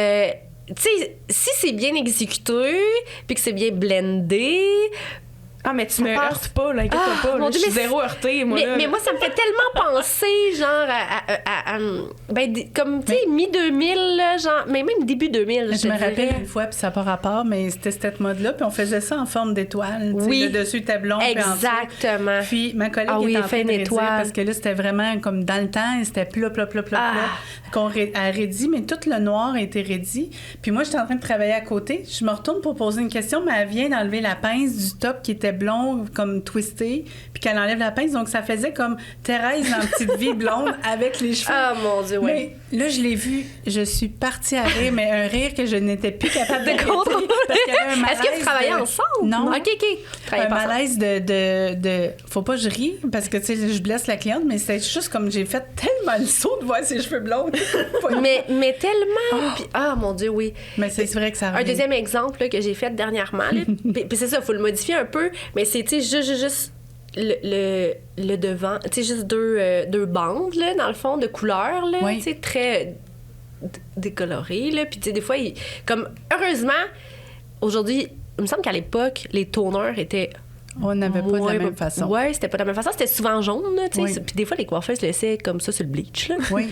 sais, si c'est bien exécuté puis que c'est bien blendé... Ah, mais tu me heurtes pas, là, inquiète pas. Mon Dieu, je suis zéro heurtée, moi. Mais moi, ça me fait tellement penser, genre, comme, tu sais, mi-2000, genre, mais même début 2000. Je me rappelle une fois, puis ça n'a pas rapport, mais c'était cette mode-là, puis on faisait ça en forme d'étoile. Oui. Le dessus était blond. Exactement. Puis ma collègue était en train de rédire, parce que là, c'était vraiment comme dans le temps, c'était plat. Elle raidit, mais tout le noir a été raidi. Puis moi, j'étais en train de travailler à côté. Je me retourne pour poser une question, mais elle vient d'enlever la pince du top qui était blond, comme twisté, puis qu'elle enlève la pince. Donc, ça faisait comme Thérèse dans Petite Vie blonde avec les cheveux. Ah, mon Dieu, oui. Mais là, je l'ai vu, je suis partie à rire, mais un rire que je n'étais plus capable de contrôler. Est-ce que vous travaillez ensemble? Non. OK. Un malaise de... Faut pas que je rie, parce que, tu sais, je blesse la cliente, mais c'est juste comme j'ai fait tellement le saut de voir ses cheveux blonds. mais tellement... Ah, mon Dieu, oui. Mais c'est vrai que ça revient. Un deuxième exemple là, que j'ai fait dernièrement, puis c'est ça, il faut le modifier un peu, mais c'est, tu sais, juste le devant, tu sais, juste deux bandes, là, dans le fond, de couleurs, là, tu sais, très décolorées, là, puis tu sais, des fois, comme, heureusement, aujourd'hui, il me semble qu'à l'époque, les toners étaient... On n'avait pas de la même façon. Oui, c'était pas de la même façon, c'était souvent jaune, tu sais, puis des fois, les coiffeuses laissaient comme ça sur le bleach, là. Oui.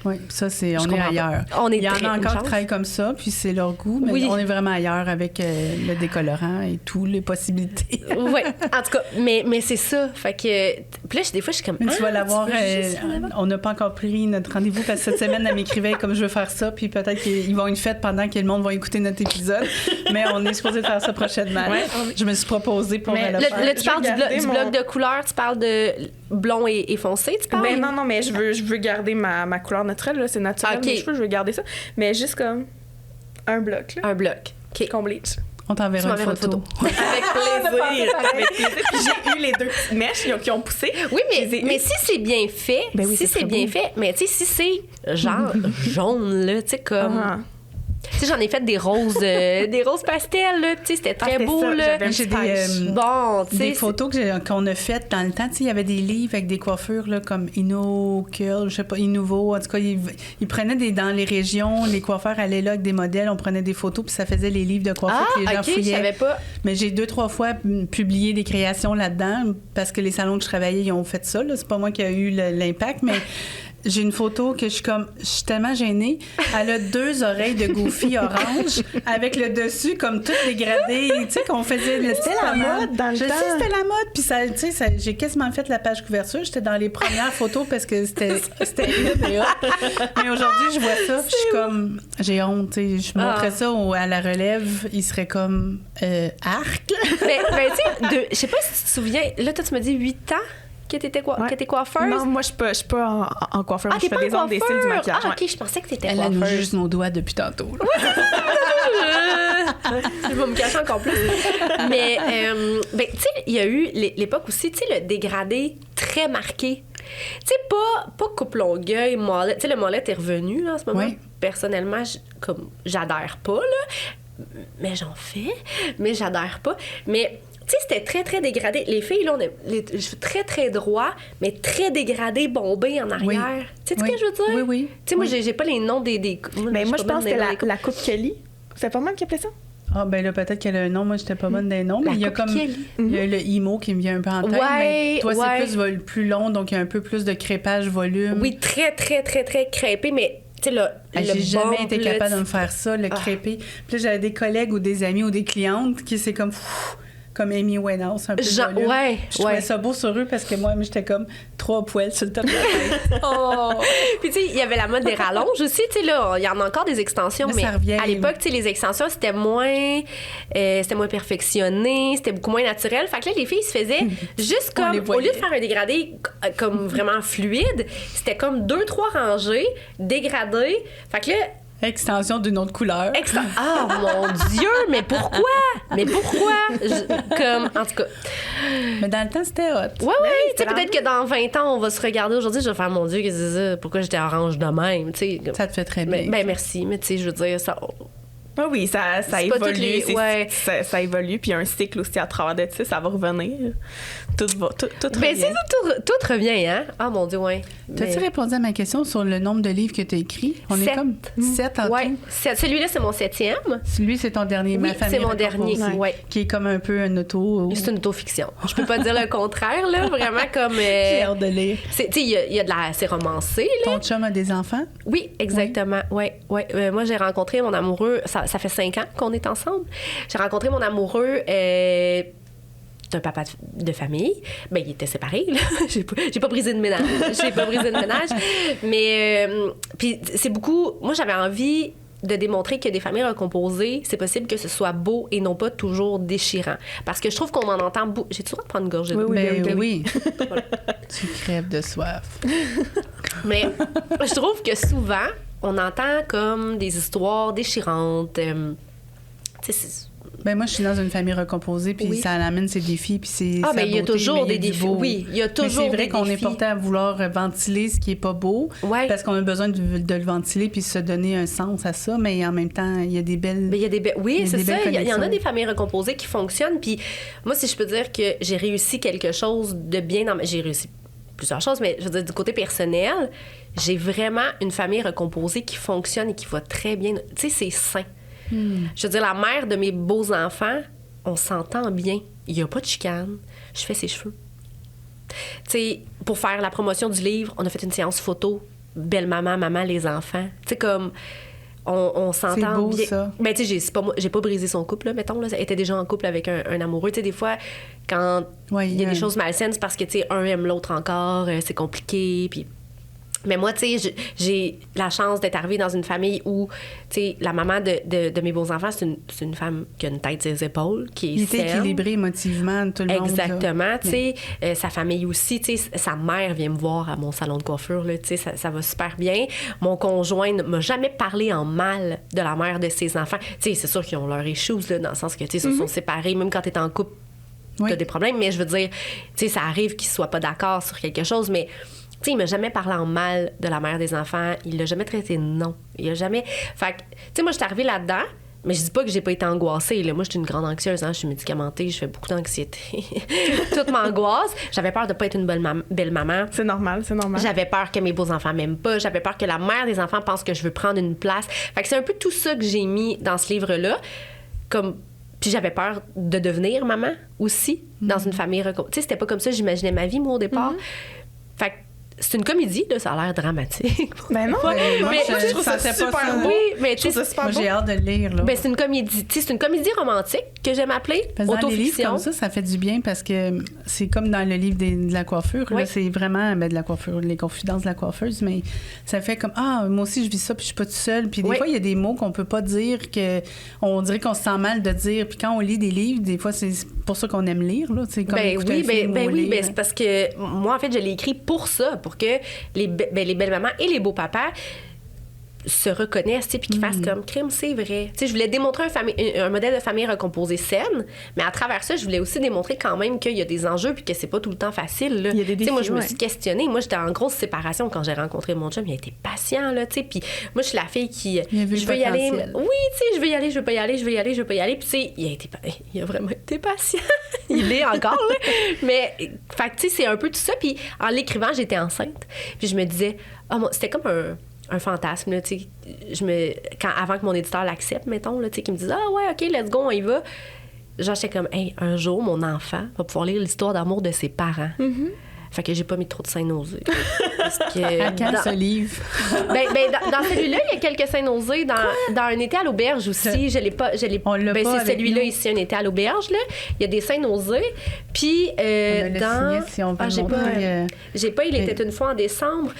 Oui, ça, on est ailleurs. Il y en a encore qui travaillent comme ça, puis c'est leur goût, mais on est vraiment ailleurs avec le décolorant et toutes les possibilités. Oui, en tout cas, mais c'est ça. Fait que, puis là, des fois, je suis comme... Mais tu vas l'avoir... on n'a pas encore pris notre rendez-vous, parce que cette semaine, elle m'écrivait comme je veux faire ça, puis peut-être qu'ils vont une fête pendant que le monde va écouter notre épisode, mais on est supposé faire ça prochainement. Ouais, je me suis proposée pour le faire. Là, tu parles du bloc de couleurs, tu parles de blond et foncé, tu parles? Ben non, mais je veux garder ma couleur naturelle, là, c'est naturel, mes cheveux, je veux garder ça, mais juste comme un bloc. Là. Un bloc. OK. Qu'on bleach. On t'enverra une photo. Avec plaisir. Puis j'ai eu les 2 petites mèches qui ont poussé. Oui, mais si c'est bien fait, mais tu sais, si c'est genre jaune, là, tu sais, comme... Tu sais, j'en ai fait des roses pastels, là. Tu sais, c'était très beau, là. J'ai des photos qu'on a faites dans le temps. Tu sais, il y avait des livres avec des coiffures, là, comme Inno Curl, je sais pas, Innouveau. En tout cas, ils prenaient dans les régions, les coiffeurs allaient là avec des modèles, on prenait des photos, puis ça faisait les livres de coiffure que les gens fouillaient. Je savais pas. Mais j'ai 2-3 fois publié des créations là-dedans, parce que les salons que je travaillais, ils ont fait ça, là. C'est pas moi qui a eu l'impact, mais... J'ai une photo que je suis tellement gênée. Elle a 2 oreilles de Goofy orange avec le dessus comme tout dégradé. Tu sais, qu'on faisait... C'était la mode dans le temps. Je sais, c'était la mode. Puis ça, tu sais, j'ai quasiment fait la page couverture. J'étais dans les premières photos parce que c'était mais aujourd'hui, je vois ça. Puis je suis comme... J'ai honte. Tu sais, je montrais ça à la relève. Il serait comme... arc. Mais tu sais, je sais pas si tu te souviens. Là, toi, tu me dis 8 ans. Que t'étais coiffeuse? Non, moi, je suis pas en coiffeur. Je fais des ongles, des cils, du maquillage. OK, je pensais que t'étais coiffeuse. Elle a juste nos doigts depuis tantôt. Je vais me cacher encore plus. Mais, tu sais, il y a eu l'époque aussi, tu sais, le dégradé très marqué. Tu sais, pas coupe longueuil, mollet. Tu sais, le mollet est revenu, là, en ce moment. Oui. Personnellement, j'adhère pas, là. Mais j'en fais. Mais j'adhère pas. Mais... Tu sais, c'était très, très dégradé. Les filles, là, on a les cheveux très, très droits, mais très dégradés, bombés en arrière. Oui. Tu sais ce que je veux dire? Oui, oui. Tu sais, moi, j'ai pas les noms des... Mais moi, je pense que c'était la coupe Kelly. C'est pas mal qui appelait ça? Ah, ben là, peut-être qu'elle a un nom. Moi, j'étais pas bonne des noms. Mais il y a comme... Kelly. Il y a le emo qui me vient un peu en tête. Ouais, mais toi, c'est plus long, donc il y a un peu plus de crépage, volume. Oui, très, très, très, très crépé, mais... Tu sais, j'ai jamais été capable de me faire ça, le crépé. Puis là, j'avais des collègues ou des amis ou des clientes qui, c'est comme... comme Amy Winehouse, un peu de volume. Je trouvais ça beau sur eux parce que moi, j'étais comme 3 poils sur le top de la tête. Puis, tu sais, il y avait la mode des rallonges aussi. Tu sais, là, il y en a encore des extensions, là, mais à l'époque, tu sais, les extensions, c'était moins perfectionné, c'était beaucoup moins naturel. Fait que là, les filles se faisaient juste comme, au lieu de faire un dégradé comme vraiment fluide, c'était comme 2-3 rangées dégradées. Fait que là, extension d'une autre couleur. Ah, mon Dieu! Mais pourquoi? En tout cas... Mais dans le temps, c'était hot. Oui. Tu sais, peut-être que dans 20 ans, on va se regarder aujourd'hui, je vais faire, mon Dieu, qu'est-ce que c'est ça? Pourquoi j'étais orange de même? T'sais, ça te fait très bien. Ben merci. Mais tu sais, je veux dire, ça... Oui, ça évolue. Ça évolue. Puis il y a un cycle aussi à travers de ça, ça va revenir. Tout revient. Tout revient, hein? Ah, mon Dieu, oui. T'as-tu répondu à ma question sur le nombre de livres que tu as écrits? On 7. Est comme 7 en tout. 7. Celui-là, c'est mon 7e. Celui, c'est ton dernier. Oui, c'est mon dernier. Ouais. Qui est comme un peu un auto... C'est une autofiction. Je peux pas dire le contraire, là. Vraiment comme... J'ai hâte de lire. Tu sais, il y a de la... C'est romancé, là. Ton chum a des enfants? Oui, exactement. Oui. Moi, j'ai rencontré mon amoureux... Ça fait 5 ans qu'on est ensemble. J'ai rencontré mon amoureux... d'un papa de famille. Ben, il était séparé, là. J'ai pas brisé de ménage. Mais, puis c'est beaucoup... Moi, j'avais envie de démontrer que des familles recomposées, c'est possible que ce soit beau et non pas toujours déchirant. Parce que je trouve qu'on en entend beaucoup... J'ai-tu le droit de prendre une gorgée de l'eau? Oui. Voilà. Tu crèves de soif. Mais je trouve que souvent, on entend comme des histoires déchirantes. Tu sais, ben moi, je suis dans une famille recomposée, puis ça amène ses défis, puis c'est mais il y a toujours des défis. Oui, il y a toujours des défis. Mais c'est vrai qu'on est porté à vouloir ventiler ce qui est pas beau, parce qu'on a besoin de le ventiler puis se donner un sens à ça, mais en même temps, il y a des belles... Oui, c'est ça. Il y en a des familles recomposées qui fonctionnent, puis moi, si je peux dire que j'ai réussi quelque chose de bien dans j'ai réussi plusieurs choses, mais je veux dire, du côté personnel, j'ai vraiment une famille recomposée qui fonctionne et qui va très bien. Tu sais, c'est sain. Je veux dire, la mère de mes beaux-enfants, on s'entend bien. Il n'y a pas de chicane. Je fais ses cheveux. Tu sais, pour faire la promotion du livre, on a fait une séance photo belle-maman, maman, les enfants. Tu sais, comme... On s'entend c'est beau, bien. Ça. Ben, tu sais, j'ai pas brisé son couple, là, mettons. Là, elle était déjà en couple avec un amoureux. Tu sais, des fois, quand il y a des choses malsaines, c'est parce que, tu sais, un aime l'autre encore, c'est compliqué, puis... Mais moi, tu sais, j'ai la chance d'être arrivée dans une famille où, tu sais, la maman de mes beaux-enfants, c'est une femme qui a une tête sur les épaules, qui est il était saine. équilibré émotivement, tout le monde. Exactement, tu sais. Sa famille aussi, tu sais, sa mère vient me voir à mon salon de coiffure, là, tu sais, ça va super bien. Mon conjoint ne m'a jamais parlé en mal de la mère de ses enfants. Tu sais, c'est sûr qu'ils ont leurs issues, là, dans le sens que, tu sais, ils se sont séparés, même quand t'es en couple, t'as des problèmes, mais je veux dire, tu sais, ça arrive qu'ils soient pas d'accord sur quelque chose, mais... Tu sais, il m'a jamais parlé en mal de la mère des enfants. Il l'a jamais traité de non. Il a jamais... Fait que, tu sais, moi, je suis arrivée là-dedans, mais je dis pas que j'ai pas été angoissée. Là. Moi, je suis une grande anxieuse. Hein? Je suis médicamentée, je fais beaucoup d'anxiété. Toute m'angoisse. J'avais peur de pas être une belle maman. C'est normal, c'est normal. J'avais peur que mes beaux-enfants m'aiment pas. J'avais peur que la mère des enfants pense que je veux prendre une place. Fait que c'est un peu tout ça que j'ai mis dans ce livre-là. Comme... Puis j'avais peur de devenir maman aussi, dans une famille... Tu sais, c'était pas comme ça j'imaginais ma vie, moi, au départ. Fait que c'est une comédie, là, ça a l'air dramatique. Ben non, mais moi, je trouve ça super beau. Oui, mais tu sais, moi, j'ai hâte de le lire. Là. Ben, c'est une comédie. Tu sais, c'est une comédie romantique que j'aime appeler dans les livres autofiction. comme ça fait du bien parce que c'est comme dans le livre de la coiffure. Oui. Là, c'est vraiment de la coiffure, les confidences de la coiffeuse, mais ça fait comme moi aussi je vis ça puis je suis pas toute seule. Puis des fois il y a des mots qu'on peut pas dire que on dirait qu'on se sent mal de dire. Puis quand on lit des livres, des fois c'est pour ça qu'on aime lire là. Comme c'est parce que moi en fait je l'ai écrit pour ça, pour que les belles mamans et les beaux papas se reconnaissent, puis qu'ils fassent comme crime, c'est vrai. Tu sais, je voulais démontrer un modèle de famille recomposée saine, mais à travers ça, je voulais aussi démontrer quand même qu'il y a des enjeux puis que c'est pas tout le temps facile. Là. Il y a des défis, moi, je me suis questionnée. Moi, j'étais en grosse séparation quand j'ai rencontré mon chum. Il a été patient, là, tu sais. Puis moi, je suis la fille qui... Je veux y aller. Oui, tu sais, je veux y aller, je veux pas y aller, je veux y aller, je veux pas y aller. Puis tu sais, il a vraiment été patient. Il est encore, là. Mais, fait que tu sais, c'est un peu tout ça. Puis en l'écrivant, j'étais enceinte. Puis je me disais... c'était comme un fantasme, là, tu sais. Avant que mon éditeur l'accepte, mettons, là, tu sais, qu'il me dise « Ah ouais, OK, let's go, on y va », genre, j'étais comme « Hey, un jour, mon enfant va pouvoir lire l'histoire d'amour de ses parents. Fait que j'ai pas mis trop de scènes nausées. Parce que à quand ce livre? dans celui-là, il y a quelques scènes nausées. Dans Un été à l'auberge aussi, je l'ai pas. On l'a c'est pas celui-là ici, Un été à l'auberge. Là. Il y a des scènes nausées. Puis dans. Si on peut j'ai pas. Il était une fois en décembre.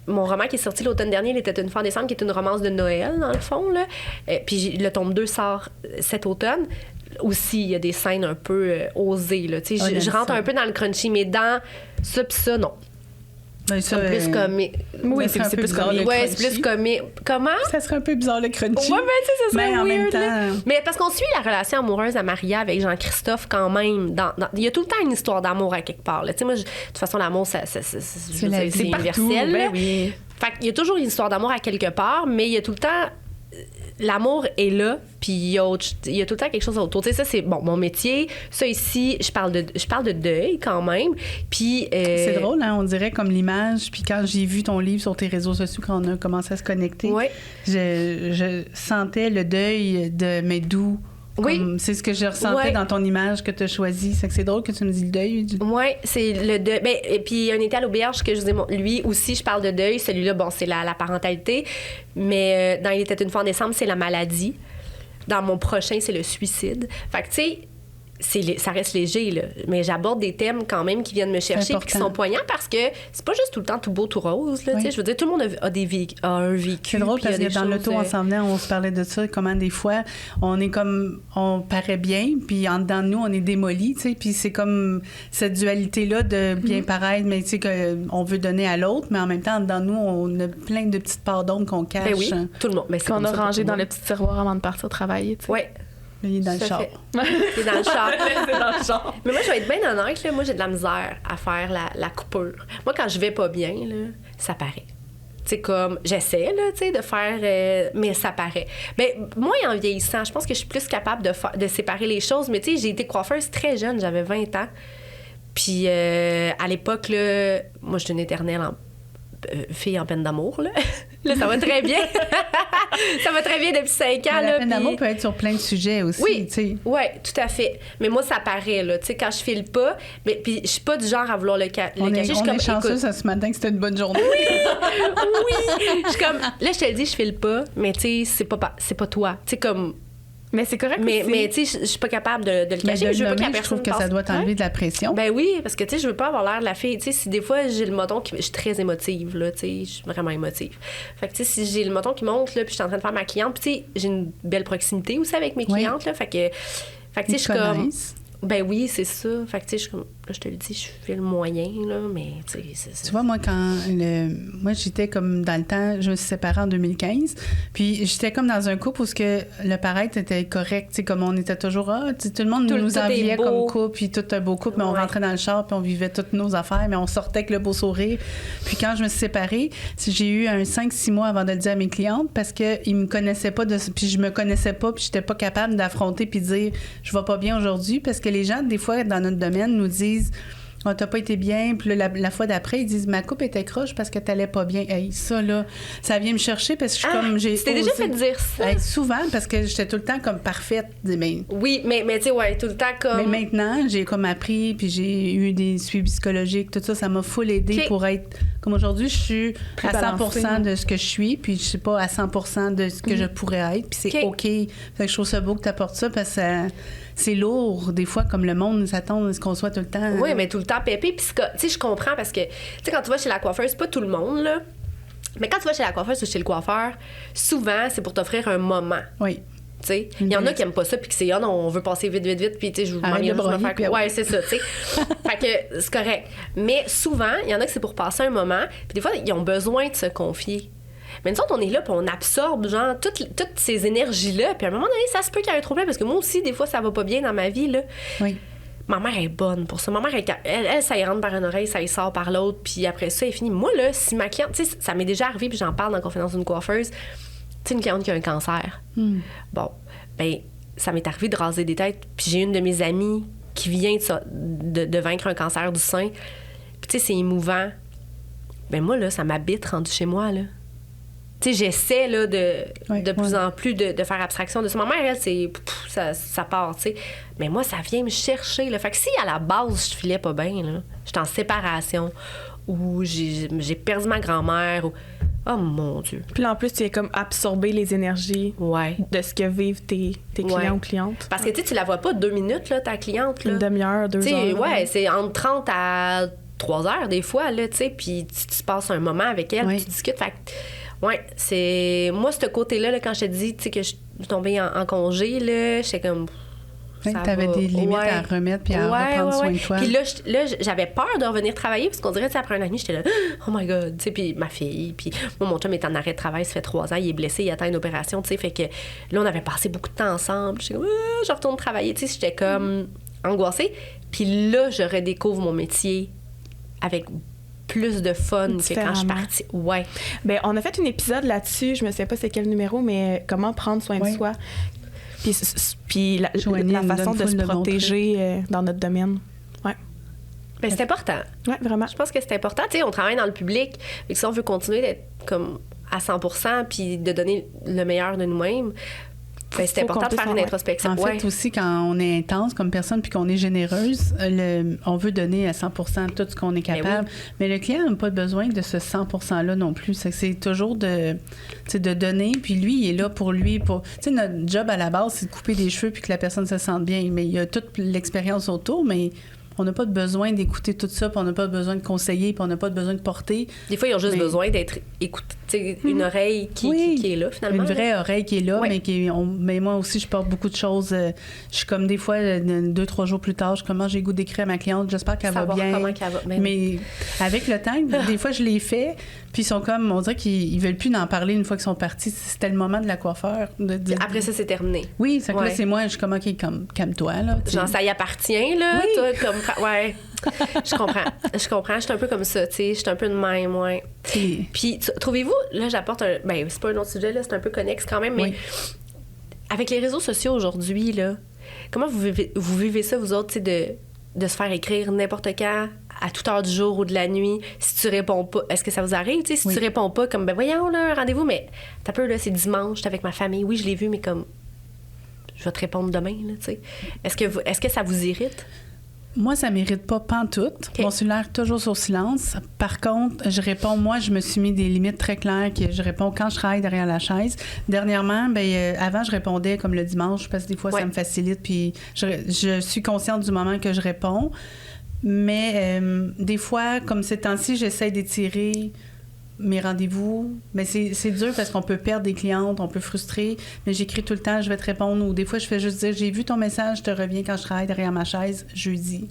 Mon roman qui est sorti l'automne dernier, Il était une fois en décembre, qui est une romance de Noël, dans le fond. Là. Puis le tome 2 sort cet automne. Aussi, il y a des scènes un peu osées. Là. Je rentre un peu dans le crunchy, mais dans ça pis ça, non. Ben, ça, plus comique. Oui, c'est plus comique. Ouais, c'est plus comique. Comment? Ça serait un peu bizarre le crunchy. Ouais, mais tu sais, ça serait mais en weird, même temps... là. Mais parce qu'on suit la relation amoureuse à Maria avec Jean-Christophe quand même. Il y a tout le temps une histoire d'amour à quelque part. Tu sais, moi, de toute façon, l'amour, c'est universel. Ben oui. Fait qu'il y a toujours une histoire d'amour à quelque part, mais il y a tout le temps... L'amour est là, puis il y a tout le temps quelque chose autour. Tu sais, ça, c'est mon métier. Ça, ici, je parle de deuil quand même. Puis... C'est drôle, hein? On dirait comme l'image. Puis quand j'ai vu ton livre sur tes réseaux sociaux, quand on a commencé à se connecter, je sentais le deuil de Médou. Oui. C'est ce que je ressentais dans ton image que tu as choisi. C'est drôle que tu me dis le deuil. Oui, c'est le deuil. Et puis, Un été à l'auberge, que je vous ai lui aussi, je parle de deuil. Celui-là, c'est la parentalité. Mais dans Il était une fois en décembre, c'est la maladie. Dans mon prochain, c'est le suicide. Fait que, tu sais, ça reste léger, là. Mais j'aborde des thèmes quand même qui viennent me chercher et qui sont poignants parce que c'est pas juste tout le temps tout beau, tout rose. Là, je veux dire, tout le monde a un vécu. C'est drôle parce que dans l'auto, en s'en venant, on se parlait de ça, comment des fois, on paraît bien, puis en dedans de nous, on est démoli, tu sais, puis c'est comme cette dualité-là de bien paraître, mais tu sais, qu'on veut donner à l'autre, mais en même temps, en dedans de nous, on a plein de petites parts d'ombre qu'on cache. Ben oui, tout le monde. Ben, qu'on a rangé dans le petit tiroir avant de partir travailler, tu sais. Oui. Il est dans le char. Il est dans le char. Mais moi, je vais être bien honnête, là, moi, j'ai de la misère à faire la coupure. Moi, quand je vais pas bien, là, ça paraît. Tu sais, comme, j'essaie, là, tu sais, de faire... mais ça paraît. Mais moi, en vieillissant, je pense que je suis plus capable de séparer les choses. Mais tu sais, j'ai été coiffeuse très jeune, j'avais 20 ans. Puis à l'époque, là, moi, je suis une éternelle fille en peine d'amour, là. Là, ça va très bien. Ça va très bien depuis 5 ans. La peine d'amour peut être sur plein de sujets aussi. Oui, tu sais. Oui, tout à fait. Mais moi, ça paraît, là. Tu sais, quand je file pas, mais puis je suis pas du genre à vouloir le cacher. On Je suis est chanceux ce matin que c'était une bonne journée. Oui! Je suis comme, là, je te le dis, je file pas, mais tu sais, c'est pas toi. Tu sais, comme. Mais c'est correct Mais aussi. tu sais, je suis pas capable de le cacher. Mais Je veux pas que la je personne trouve que ça doit t'enlever de la pression. Ben oui, parce que tu sais, je veux pas avoir l'air de la fille. Tu sais, si des fois j'ai le moton qui. Je suis très émotive, là, tu sais, je suis vraiment émotive. Fait que tu sais, si j'ai le moton qui monte, là, puis je suis en train de faire ma cliente, puis tu sais, j'ai une belle proximité aussi avec mes clientes, là. Fait que tu sais, je suis comme. Ben oui, c'est ça. Fait que, tu sais, je te le dis, je fais le moyen, là, mais, tu sais, c'est... Tu vois, moi, moi, j'étais comme dans le temps, je me suis séparée en 2015, puis j'étais comme dans un couple où le paraître était correct, tu sais, comme on était toujours, tout le monde nous enviait comme couple, puis tout un beau couple, mais on rentrait dans le char, puis on vivait toutes nos affaires, mais on sortait avec le beau sourire. Puis quand je me suis séparée, j'ai eu un 5-6 mois avant de le dire à mes clientes, parce qu'ils me connaissaient pas, puis je me connaissais pas, puis j'étais pas capable d'affronter puis de dire, je vais pas bien aujourd'hui, parce que les gens, des fois, dans notre domaine, nous disent « t'as pas été bien », puis la fois d'après, ils disent « ma coupe était croche parce que t'allais pas bien ». Hey, ça, là, ça vient me chercher parce que je suis comme... Tu t'es déjà fait dire ça? Hey, souvent, parce que j'étais tout le temps comme parfaite. Oui, mais tu sais, ouais, tout le temps comme... Mais maintenant, j'ai comme appris, puis j'ai eu des suivis psychologiques, tout ça m'a full aidé pour être... Comme aujourd'hui, je suis plus à 100% de ce que je suis, puis je suis pas à 100% de ce que je pourrais être, puis c'est OK. Fait que je trouve ça beau que t'apportes ça, parce que c'est lourd, des fois, comme le monde s'attend à ce qu'on soit tout le temps... Oui, mais tout le temps pépé. Puis, tu sais, je comprends parce que, tu sais, quand tu vas chez la coiffeuse, c'est pas tout le monde, là. Mais quand tu vas chez la coiffeuse ou chez le coiffeur, souvent, c'est pour t'offrir un moment. Oui. Tu sais, il y en a qui aiment pas ça, puis que c'est, non, on veut passer vite, puis, tu sais, je vous demande juste de me faire. Ouais, c'est ça, tu sais. Fait que c'est correct. Mais souvent, il y en a que c'est pour passer un moment, puis des fois, ils ont besoin de se confier. Mais nous autres, on est là, puis on absorbe, genre, toutes ces énergies-là. Puis à un moment donné, ça se peut qu'il y ait un trouble, parce que moi aussi, des fois, ça va pas bien dans ma vie, là. Oui. Ma mère est bonne pour ça. Ma mère, elle, ça y rentre par une oreille, ça y sort par l'autre, puis après ça, elle finit. Moi, là, si ma cliente, tu sais, ça m'est déjà arrivé, puis j'en parle dans Confidence d'une coiffeuse, tu sais, une cliente qui a un cancer. Bon, ben ça m'est arrivé de raser des têtes, puis j'ai une de mes amies qui vient de vaincre un cancer du sein. Puis, tu sais, c'est émouvant. Ben moi, là, ça m'habite rendu chez moi, là. Tu sais, j'essaie là, de plus en plus de faire abstraction de ça. Ma mère, elle, c'est ça part, tu sais. Mais moi, ça vient me chercher. Là. Fait que si à la base, je filais pas bien, là, j'étais en séparation, ou j'ai perdu ma grand-mère, ou... Oh mon Dieu. Puis là, en plus, tu es comme absorber les énergies de ce que vivent tes clients ou clientes. Parce que tu la vois pas 2 minutes, là, ta cliente. Là. Une demi-heure, 2 heures. Ouais, c'est entre 30 à 3 heures des fois, là, tu sais. Puis tu passes un moment avec elle, puis tu discutes. Fait que, ouais, c'est... Moi, ce côté-là, là, quand je te dis, tu sais, que je suis tombée en congé, là, j'étais comme... T'avais des limites à remettre puis à reprendre soin de toi. Puis là, j'avais peur de revenir travailler parce qu'on dirait, tu sais, après un an et demi, j'étais là, oh my God, tu sais, puis ma fille, puis moi, mon chum est en arrêt de travail, ça fait 3 ans, il est blessé, il attend une opération, tu sais, fait que là, on avait passé beaucoup de temps ensemble. J'étais comme, je retourne travailler, tu sais, j'étais comme angoissée. Puis là, je redécouvre mon métier avec plus de fun que quand je suis partie. Ouais. Bien, on a fait un épisode là-dessus, je me sais pas c'est quel numéro, mais comment prendre soin de soi. Puis la façon de se protéger dans notre domaine. Ouais. Ben, c'est important. Ouais, vraiment. Je pense que c'est important. Tu sais, on travaille dans le public. Et si on veut continuer d'être comme à 100% puis de donner le meilleur de nous-mêmes, ben, c'est important de faire une introspection. En fait, aussi, quand on est intense comme personne puis qu'on est généreuse, on veut donner à 100% tout ce qu'on est capable. Mais le client n'a pas besoin de ce 100%-là non plus. C'est toujours de donner. Puis lui, il est là pour lui. Notre job à la base, c'est de couper des cheveux puis que la personne se sente bien. Mais il y a toute l'expérience autour, mais... On n'a pas besoin d'écouter tout ça, puis on n'a pas besoin de conseiller, puis on n'a pas besoin de porter. Des fois, ils ont juste besoin d'être écoutés, une oreille qui est là, finalement. Une vraie oreille qui est là, mais moi aussi, je porte beaucoup de choses. Je suis comme des fois, 2-3 jours plus tard, comment j'ai goût d'écrire à ma cliente, j'espère qu'elle va bien. Comment qu'elle va. Mais avec le temps, des fois, je l'ai fait, puis ils sont comme, on dirait qu'ils veulent plus en parler une fois qu'ils sont partis. C'était le moment de la coiffeur. Après ça, c'est terminé. Oui, c'est que là, c'est moi, je suis comme, OK, calme-toi, là. Genre, ça y appartient, là, toi, comme... Ouais, je comprends. Je suis un peu comme ça, tu sais. Je suis un peu de même, ouais. Puis, trouvez-vous, là, j'apporte un... Ben, c'est pas un autre sujet, là, c'est un peu connexe quand même, mais avec les réseaux sociaux aujourd'hui, là, comment vous vivez ça, vous autres, tu sais, de se faire écrire n'importe quand, à toute heure du jour ou de la nuit, si tu réponds pas. Est-ce que ça vous arrive? Tu sais, si tu réponds pas, comme, ben voyons, là, rendez-vous, mais t'as peur, là, c'est dimanche, j'étais avec ma famille. Oui, je l'ai vu, mais comme, je vais te répondre demain, là, tu sais. Est-ce que ça vous irrite? Moi, ça m'irrite pas pantoute. Mon cellulaire toujours sur silence. Par contre, je réponds, moi, je me suis mis des limites très claires que je réponds quand je travaille derrière la chaise. Dernièrement, avant, je répondais comme le dimanche parce que des fois, ça me facilite. Puis je suis consciente du moment que je réponds. Mais des fois, comme ces temps-ci, j'essaie d'étirer mes rendez-vous. Mais c'est dur parce qu'on peut perdre des clientes, on peut frustrer. Mais j'écris tout le temps, je vais te répondre. Ou des fois, je fais juste dire, j'ai vu ton message, je te reviens quand je travaille derrière ma chaise, jeudi.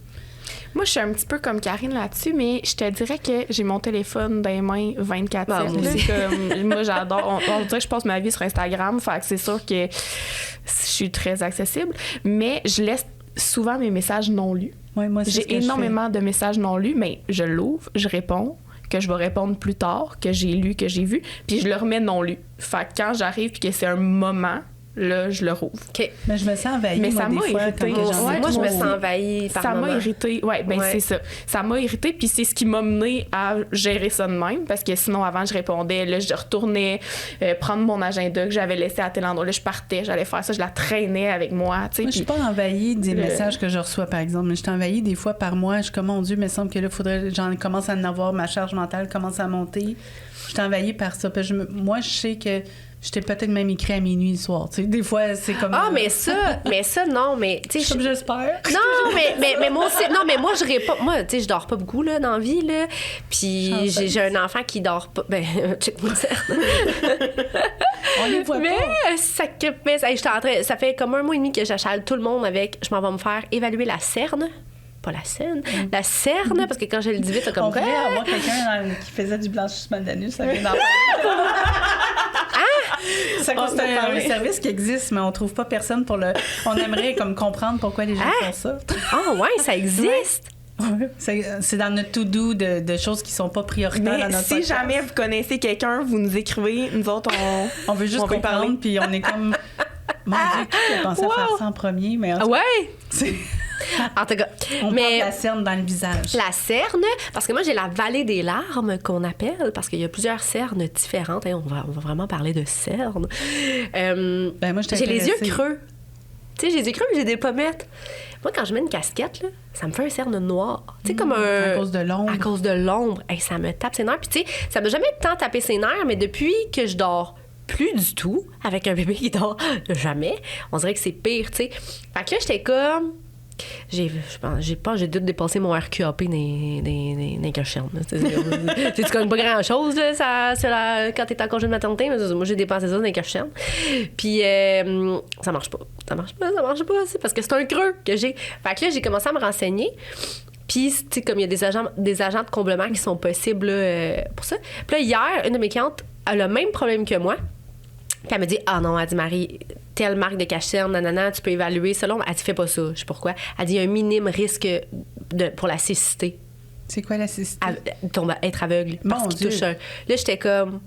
Moi, je suis un petit peu comme Karine là-dessus, mais je te dirais que j'ai mon téléphone dans les mains 24/7. C'est comme, moi, j'adore. On dirait que je passe ma vie sur Instagram. Fait que c'est sûr que je suis très accessible. Mais je laisse souvent mes messages non lus. Ouais, moi, j'ai énormément de messages non lus, mais je l'ouvre, je réponds, que je vais répondre plus tard, que j'ai lu, que j'ai vu, puis je le remets non lu. Fait que quand j'arrive puis que c'est un moment, là, je le rouvre. OK. Mais je me sens envahie, mais moi, ça des m'a fois, irritée. Moi, je me sens envahie par ça moment. m'a irritée. C'est ça. Ça m'a irritée, puis c'est ce qui m'a mené à gérer ça de même, parce que sinon, avant, je répondais, là, je retournais prendre mon agenda que j'avais laissé à tel endroit. Là, je partais, j'allais faire ça, je la traînais avec moi. Moi, je suis pas envahie des messages que je reçois, par exemple, mais je suis envahie des fois par moi. Je suis comme, mon Dieu, il me semble que là, j'en commence à en avoir, ma charge mentale commence à monter. Je suis envahie par ça. Puis moi, je sais que je t'ai peut-être même écrit à minuit le soir. Tu sais, des fois, c'est comme... Ah, mais ça, non, mais... tu sais, j'espère. Non, mais moi aussi... Non, mais moi, je réponds... Moi, tu sais, je dors pas beaucoup, là, dans la vie, là. Puis j'ai un enfant qui dort pas... Ben, check-moi ça. On les voit pas. Ça fait comme 1 mois et demi que j'achale tout le monde avec... Je m'en vais me faire évaluer la cerne. Pas la scène. La cerne, parce que quand je le dis vite, c'est comme... On pourrait avoir quelqu'un qui faisait du blanchissement d'anus. Ça vient d'en c'est un service qui existe, mais on trouve pas personne pour le... On aimerait comme comprendre pourquoi les gens font ça. Ah ouais, ça existe! Ouais. C'est dans notre to-do de choses qui sont pas prioritaires dans notre si podcast. Jamais vous connaissez quelqu'un, vous nous écrivez. Nous autres, on veut juste comprendre, puis on est comme... Mon Dieu, qui a pensé à faire ça en premier? Mais en tout cas, on parle de la cerne dans le visage. La cerne, parce que moi, j'ai la vallée des larmes qu'on appelle, parce qu'il y a plusieurs cernes différentes. On va vraiment parler de cernes. Moi, j'ai les yeux creux. Tu sais, j'ai les yeux creux, mais j'ai des pommettes. Moi, quand je mets une casquette, là, ça me fait un cerne noir. Tu sais, comme un... À cause de l'ombre. À cause de l'ombre. Hey, ça me tape ses nerfs. Puis, tu sais, ça m'a jamais tant tapé ses nerfs, mais depuis que je dors plus du tout, avec un bébé qui dort jamais, on dirait que c'est pire, tu sais. Fait que là, j'étais comme... J'ai dû dépasser mon RQAP dans cochons. Tu gagnes pas grand-chose là, quand t'es en congé de maternité. Mais moi, j'ai dépensé ça dans les cochons. Puis ça marche pas. C'est parce que c'est un creux que j'ai. Fait que là, j'ai commencé à me renseigner. Puis, tu sais, comme il y a des agents de comblement qui sont possibles là, pour ça. Puis là, hier, une de mes clientes a le même problème que moi. Puis elle me dit, ah non, elle dit, Marie, telle marque de cache-cerne, nanana, tu peux évaluer selon. Elle dit, fais pas ça, je sais pourquoi. Elle dit, il y a un minime risque pour la cécité. C'est quoi la cécité? Être aveugle. Parce qu'il touche un. Là, j'étais comme,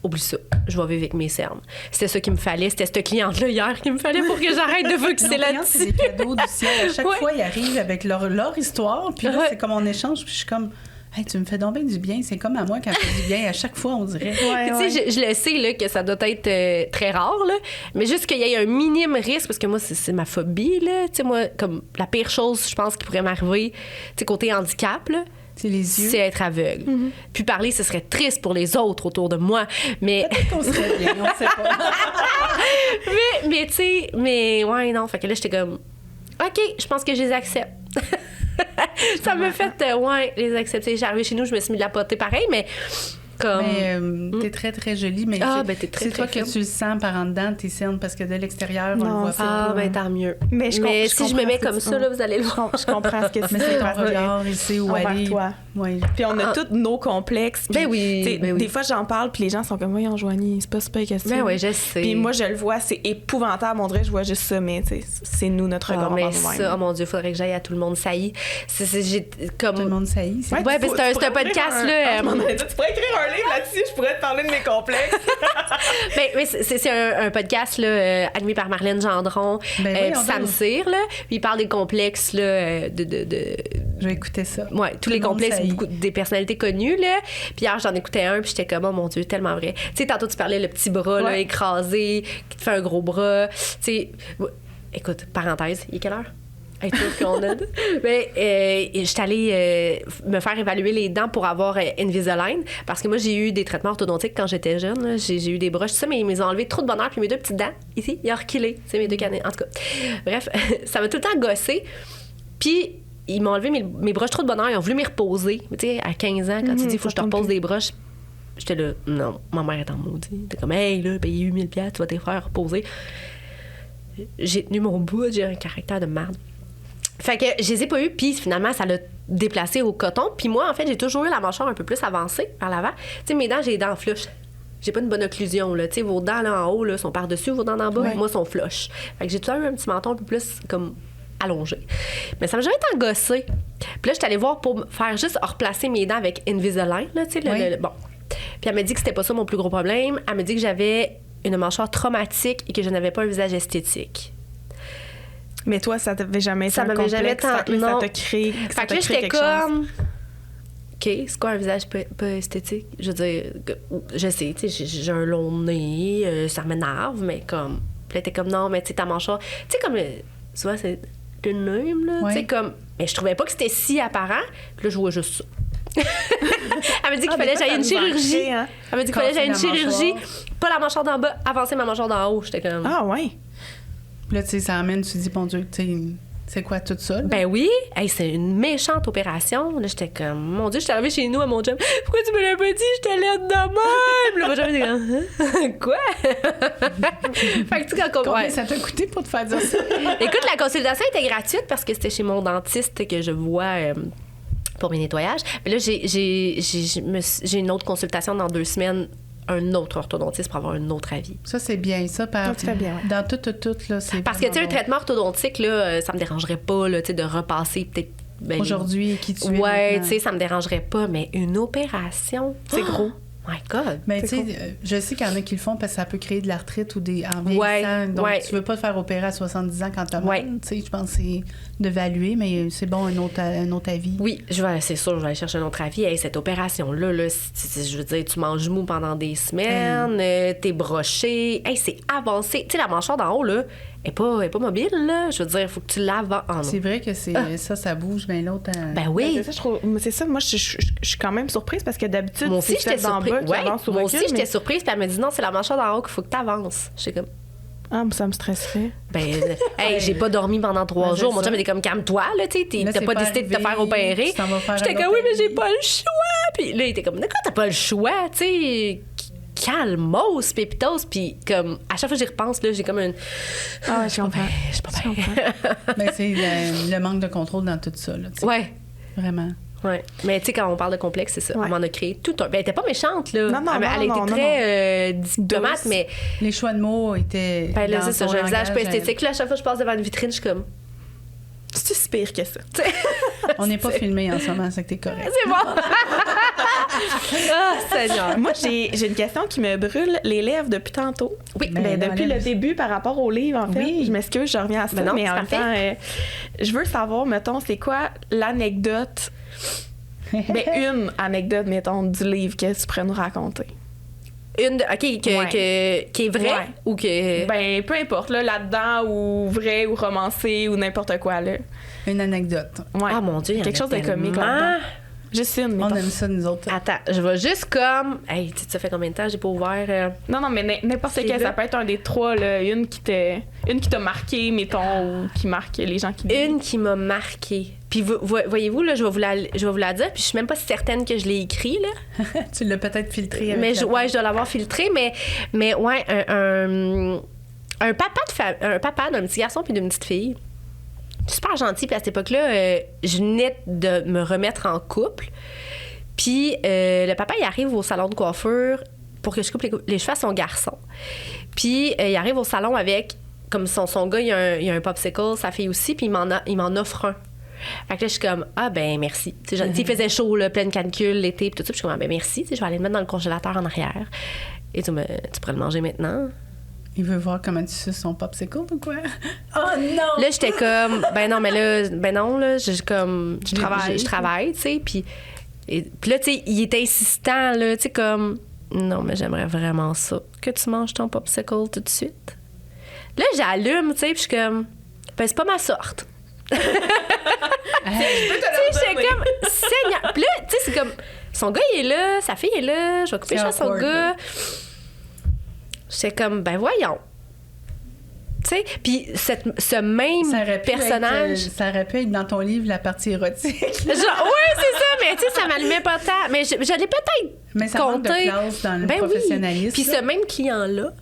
oublie ça, je vais vivre avec mes cernes. C'était ça qu'il me fallait. C'était cette cliente-là hier qu'il me fallait pour que j'arrête de focuser là-dessus. C'est des cadeaux du ciel. À chaque fois, ils arrivent avec leur histoire. Puis là, c'est comme on échange. Puis je suis comme... Hey, tu me fais donc bien du bien. C'est comme à moi quand je fais du bien à chaque fois, on dirait. Tu sais, je le sais là, que ça doit être très rare, là, mais juste qu'il y ait un minime risque, parce que moi, c'est ma phobie. Là. Tu sais, moi, comme la pire chose, je pense, qui pourrait m'arriver, tu sais, côté handicap, là, c'est les yeux. C'est être aveugle. Mm-hmm. Puis parler, ce serait triste pour les autres autour de moi. Mais... Peut-être qu'on serait bien, on sait pas. mais tu sais, mais ouais, non. Fait que là, j'étais comme, OK, je pense que je les accepte. Ça m'a fait, les accepter. J'ai arrivé chez nous, je me suis mis de la potée pareil, mais comme... Mais t'es très, très jolie, mais c'est toi que tu le sens par en dedans, tes cernes, parce que de l'extérieur, on le voit pas. Ah, ben tant mieux. Mais si je me mets comme ça, là, vous allez le voir. Je comprends ce que tu dis. Mais c'est ton regard, il sait où aller. Toi. Oui. Puis on a tous nos complexes. Ben oui. Des fois, j'en parle, puis les gens sont comme, voyons, Joanie, c'est pas super question. Ben oui, je sais. Puis moi, je le vois, c'est épouvantable. On dirait, je vois juste ça, mais c'est nous, notre regard. Mais ça, oh mon Dieu, faudrait que j'aille à Tout le monde saillit. Tout le monde saillit. Ouais, ben c'est un podcast, là. Tu pourrais écrire un livre là-dessus, je pourrais te parler de mes complexes. mais c'est un podcast là, animé par Marlène Gendron, puis Sam Cyr, là. Puis il parle des complexes là, Je vais écouter ça. Ouais, tous les complexes des personnalités connues, là. Puis hier, j'en écoutais un, puis j'étais comme, oh mon Dieu, tellement vrai. Tu sais, tantôt, tu parlais le petit bras là, écrasé, qui te fait un gros bras. Tu sais, écoute, parenthèse, il est quelle heure? Hey, qu'on a. Mais j'étais allée me faire évaluer les dents pour avoir Invisalign, parce que moi, j'ai eu des traitements orthodontiques quand j'étais jeune. Là. J'ai eu des broches, tout ça, mais ils m'ont enlevé trop de bonheur, puis mes deux petites dents, ici, ils ont reculé. C'est mes deux canines. En tout cas, bref, ça m'a tout le temps gossé. Puis, ils m'ont enlevé mes broches trop de bonheur, ils ont voulu m'y reposer. Tu sais, à 15 ans, quand tu dis, il faut que je te repose des broches, j'étais là, non, ma mère est en maudit. T'es comme, hey, là, payer 8000$, tu vas te faire reposer. J'ai tenu mon bout, j'ai un caractère de merde. Fait que je les ai pas eu, puis finalement, ça l'a déplacé au coton. Puis moi, en fait, j'ai toujours eu la mâchoire un peu plus avancée par l'avant. Tu sais, mes dents, j'ai les dents flush. J'ai pas une bonne occlusion, là. Tu sais, vos dents, là, en haut, là, sont par-dessus, vos dents d'en bas, moi, sont flush. Fait que j'ai toujours eu un petit menton un peu plus, comme, allongé. Mais ça m'a jamais été gossé. Puis là, j'étais allée voir pour me faire juste replacer mes dents avec Invisalign, là, tu sais, bon. Puis elle m'a dit que c'était pas ça mon plus gros problème. Elle m'a dit que j'avais une mâchoire traumatique et que je n'avais pas un visage esthétique. Mais toi, ça t'avait jamais été ça un m'avait complexe, jamais ça t'a créé fait que là, j'étais comme... OK, c'est quoi un visage pas esthétique? Je veux dire, je sais, tu sais, j'ai un long nez, ça m'énerve, mais comme... Puis là, t'es comme, non, mais tu sais, ta mâchoire... Tu sais, comme, tu vois, c'est le même, là, tu sais, comme... Mais je trouvais pas que c'était si apparent. Puis là, je vois juste ça. Elle m'a dit qu'il fallait que j'aille une chirurgie. Elle m'a dit qu'il fallait que j'aille une chirurgie, pas la mâchoire d'en bas, avancer ma mâchoire d'en haut. J'étais comme... Ah, ouais. Là, tu sais, ça amène, tu te dis, bon Dieu, tu sais, c'est quoi tout ça? Là? Ben oui, hey, c'est une méchante opération. Là, j'étais comme, mon Dieu, j'étais arrivée chez nous à mon chum. Pourquoi tu me l'as pas dit? J'étais laide de même. Là, mon chum était comme, quoi? Fait que tu sais, combien ça t'a coûté pour te faire dire ça? Écoute, la consultation était gratuite parce que c'était chez mon dentiste que je vois pour mes nettoyages. Mais là, j'ai une autre consultation dans 2 semaines. Un autre orthodontiste pour avoir un autre avis. Ça, c'est bien. Ça, très bien, ouais. Dans tout, là, c'est parce que, tu sais, un traitement orthodontique, là, ça me dérangerait pas, là, tu sais, de repasser peut-être... Ben, aujourd'hui, qui tu es. Ouais, tu sais, ça me dérangerait pas, mais une opération, c'est gros. My God! Mais tu sais, cool. Je sais qu'il y en a qui le font parce que ça peut créer de l'arthrite ou des en vieillissant. Donc, tu veux pas te faire opérer à 70 ans quand t'as mal. Tu sais, je pense que c'est d'évaluer, mais c'est bon, un autre avis. Oui, c'est sûr, je vais aller chercher un autre avis. Hey, cette opération-là, je veux dire, tu manges mou pendant des semaines, t'es broché. Hey, c'est avancé. Tu sais, la mâchoire d'en haut, là, elle est pas mobile, là. Je veux dire, il faut que tu laves en haut. C'est vrai que ça bouge, mais l'autre... Ben oui. Ben, c'est ça, moi, je suis quand même surprise parce que d'habitude, moi aussi, j'étais surprise. Moi aussi, j'étais mais... surprise, puis elle me dit non, c'est la mâchoire d'en haut qu'il faut que tu avances. J'étais comme... Ah, ça me stresserait. Ben, hey, j'ai pas dormi pendant 3 jours. Mon chum était comme, calme-toi, là, tu sais, t'as pas décidé de te faire opérer. J'étais comme, oui, mais j'ai pas le choix. Puis là, il était comme, d'accord, t'as pas le choix, tu sais. Calmos, pépitos, puis comme à chaque fois que j'y repense, là, j'ai comme une... Ah, je comprends. Je suis pas bien. Mais c'est le manque de contrôle dans tout ça, là, tu sais. Ouais. Vraiment. Ouais. Mais tu sais, quand on parle de complexe, c'est ça. Ouais. On m'en a créé tout un... Ben, elle était pas méchante, là. Non, elle était très diplomate, mais... Les choix de mots étaient... Ben là, c'est ça, j'ai un visage pas esthétique. Là, à chaque fois que je passe devant une vitrine, je suis comme... C'est si pire que ça. On n'est pas filmé en ce moment, c'est que t'es correct. C'est bon! Ah, Seigneur! Moi, j'ai une question qui me brûle les lèvres depuis tantôt. Oui. Ben, depuis le début, par rapport au livre, en fait. Oui. Je m'excuse, je reviens à ça. Non, mais en même temps, je veux savoir, mettons, c'est quoi l'anecdote... ben, une anecdote, mettons, du livre que tu pourrais nous raconter. Qui est vraie ou que... Ben, peu importe, là-dedans, ou vrai, ou romancé, ou n'importe quoi, là. Une anecdote. Ouais. Ah, mon Dieu, quelque chose de comique là-dedans. Juste une, mettons. On aime ça, nous autres. Attends, je vais juste comme... Hey, tu sais, ça fait combien de temps j'ai pas ouvert... Non, mais n'importe quel, ça peut être un des 3, là. Une qui t'a marqué, mettons, ou qui marque les gens qui... Une qui m'a marqué. Puis voyez-vous, là, je vais vous la dire, puis je suis même pas certaine que je l'ai écrit, là. Tu l'as peut-être filtré avec mais je dois l'avoir filtré, mais ouais, un papa d'un petit garçon puis d'une petite fille. Super gentil, puis à cette époque-là, je venais de me remettre en couple. Puis le papa, il arrive au salon de coiffure pour que je coupe les cheveux à son garçon. Puis il arrive au salon avec, comme son gars, il y a un popsicle, sa fille aussi, puis il m'en offre un. Fait que là, je suis comme, ah, ben merci. Tu sais, il faisait chaud, là, pleine canicule, l'été, puis tout ça. Puis je suis comme, ah, ben merci. Tu sais, je vais aller le mettre dans le congélateur en arrière. Et tu pourrais le manger maintenant. Il veut voir comment tu suces son popsicle ou quoi? Oh non! Là, j'étais comme, je travaille, tu sais. Puis là, tu sais, il est insistant, là, tu sais, comme, non, mais j'aimerais vraiment ça, que tu manges ton popsicle tout de suite. Là, j'allume, tu sais, puis je suis comme, ben, c'est pas ma sorte. Tu sais, j'étais comme, Seigneur. Puis là, tu sais, c'est comme, son gars, il est là, sa fille est là, je vais couper chez son gars. J'étais comme, ben voyons. Tu sais, puis ce même personnage... ça aurait pu être dans ton livre, la partie érotique. Oui, c'est ça, mais tu sais, ça m'allumait pas tant. Mais je l'ai peut-être mais ça manque de classe dans le professionnalisme. Oui. Puis ce même client-là,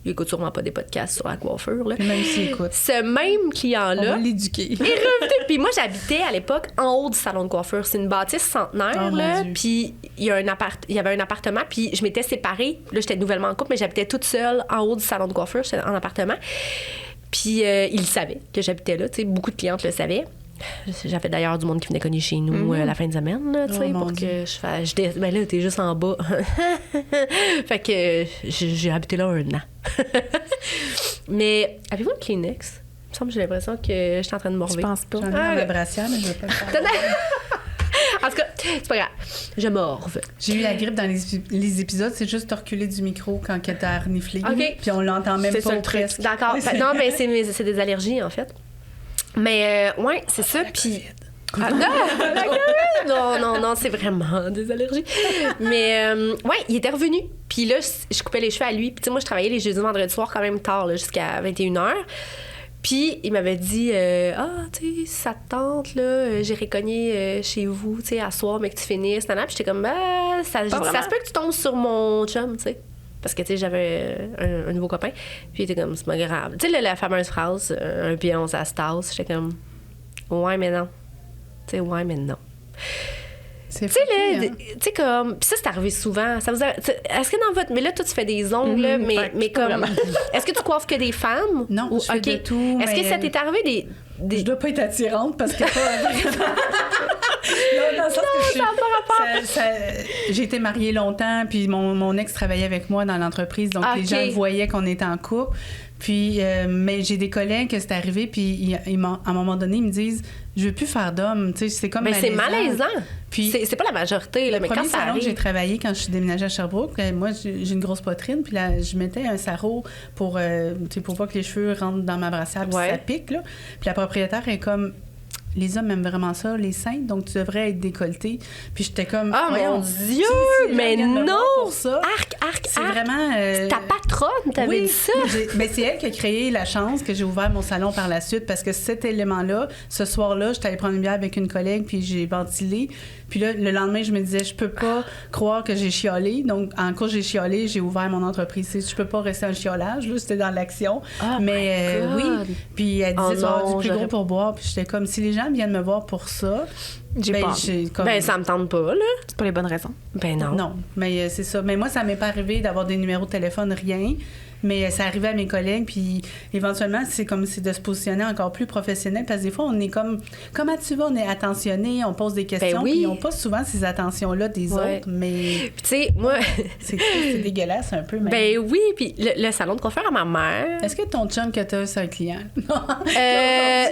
il écoute sûrement pas des podcasts sur la coiffure, là. Même s'il écoute. Ce même client-là... On va l'éduquer. est revenu. Puis moi, j'habitais à l'époque en haut du salon de coiffure. C'est une bâtisse centenaire, là. Puis il y avait un appartement. Puis je m'étais séparée. Là, j'étais nouvellement en couple, mais j'habitais toute seule en haut du salon de coiffure. J'étais en appartement. Puis il savait que j'habitais là. Tu sais, beaucoup de clientes le savaient. J'avais d'ailleurs du monde qui venait cogner chez nous la fin de semaine, là, tu sais, pour que je fasse... Ben là, t'es juste en bas. Fait que j'ai habité là 1 an. Mais avez-vous une Kleenex? Il me semble que j'ai l'impression que j'étais en train de morver. Je pense pas. J'en ai dans ma brassière, mais je veux pas le faire. En tout cas, c'est pas grave. Je morve. J'ai eu la grippe dans les épisodes, c'est juste reculer du micro quand t'as reniflé. OK. Puis on l'entend même c'est pas ça, presque. D'accord. Non, mais c'est des allergies, en fait. Mais, ouais, c'est ça. Puis. Ah, non, c'est vraiment des allergies. Mais, ouais, il était revenu. Puis là, je coupais les cheveux à lui. Puis, tu sais, moi, je travaillais les jeudis, vendredis soir quand même tard, là, jusqu'à 21h. Puis, il m'avait dit, tu sais, ça te tente, là, j'irai cogner chez vous, tu sais, à soir, mais que tu finisses. Puis, j'étais comme, ça se peut que tu tombes sur mon chum, tu sais. Parce que, tu sais, j'avais un nouveau copain. Puis, il était comme, c'est pas grave. Tu sais, la fameuse phrase, un pion, ça se tasse. J'étais comme, ouais, mais non. Tu sais, ouais, mais non. C'est tu sais, comme. Puis ça, c'est arrivé souvent. Ça vous est-ce que dans votre. Mais là, toi, tu fais des ongles, là, mais comme. Est-ce que tu coiffes que des femmes? Non, je fais de tout. Est-ce que ça t'est arrivé des. Je dois pas être attirante parce que non, ça n'a pas rapport. J'ai été mariée longtemps, puis mon ex travaillait avec moi dans l'entreprise, donc les gens voyaient qu'on était en couple. Puis, mais j'ai des collègues que c'est arrivé, puis à un moment donné, ils me disent, je veux plus faire d'hommes. Tu sais, c'est comme malaisant. C'est malaisant. Puis, c'est pas la majorité, là, mais quand ça arrive... que j'ai travaillé quand je suis déménagée à Sherbrooke, moi, j'ai une grosse poitrine, puis là, je mettais un sarrau pour pas que les cheveux rentrent dans ma brassière, puis ça pique, là. Puis la propriétaire est comme... Les hommes aiment vraiment ça, les seins, donc tu devrais être décolleté. Puis j'étais comme... Ah, mon Dieu! Mais non! Pour ça, arc! C'est vraiment... ta patronne t'avait dit ça? Mais c'est elle qui a créé la chance que j'ai ouvert mon salon par la suite, parce que cet élément-là, ce soir-là, j'étais allée prendre une bière avec une collègue, puis j'ai ventilé. Puis là, le lendemain, je me disais, je peux pas croire que j'ai chiolé. Donc, en cours, j'ai chiolé, j'ai ouvert mon entreprise. Je peux pas rester en chiolage, là, c'était dans l'action. Mais oui. Puis elle disait, tu vas avoir du plus gros pour boire. Puis j'étais comme, si les gens viennent me voir pour ça, ça me tente pas, là. C'est pas les bonnes raisons. Ben non. Non, mais c'est ça. Mais moi, ça m'est pas arrivé d'avoir des numéros de téléphone, rien. Mais ça arrivait à mes collègues, puis éventuellement, c'est de se positionner encore plus professionnel, parce que des fois, on est comme, comment tu vas? On est attentionné, on pose des questions, puis ils n'ont pas souvent ces attentions-là des autres, mais... Puis tu sais, moi... c'est dégueulasse un peu, même. Ben oui, puis le salon de coiffure à ma mère... Est-ce que ton chum que t'as, c'est un client?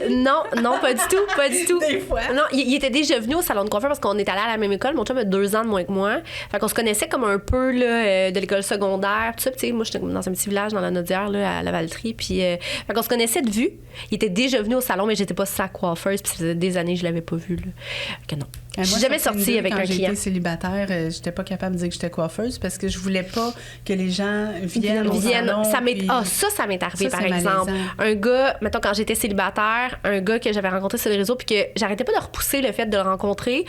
Non, pas du tout. Des fois. Non, il était déjà venu au salon de coiffure parce qu'on est allé à la même école. Mon chum a 2 ans de moins que moi. Fait qu'on se connaissait comme un peu, là, de l'école secondaire, tout ça. Puis tu sais, moi, j'étais dans un petit village dans la Naudière, là, à Lavaltrie. Puis, fait qu'on se connaissait de vue. Il était déjà venu au salon, mais j'étais pas sa coiffeuse. Puis ça faisait des années que je l'avais pas vu, là. Fait que non. Je suis jamais sortie avec un client. Quand j'étais célibataire, j'étais pas capable de dire que j'étais coiffeuse parce que je voulais pas que les gens viennent au salon. Ça m'est arrivé, par exemple. Un gars, mettons, quand j'étais célibataire, un gars que j'avais rencontré sur les réseaux puis que j'arrêtais pas de repousser le fait de le rencontrer.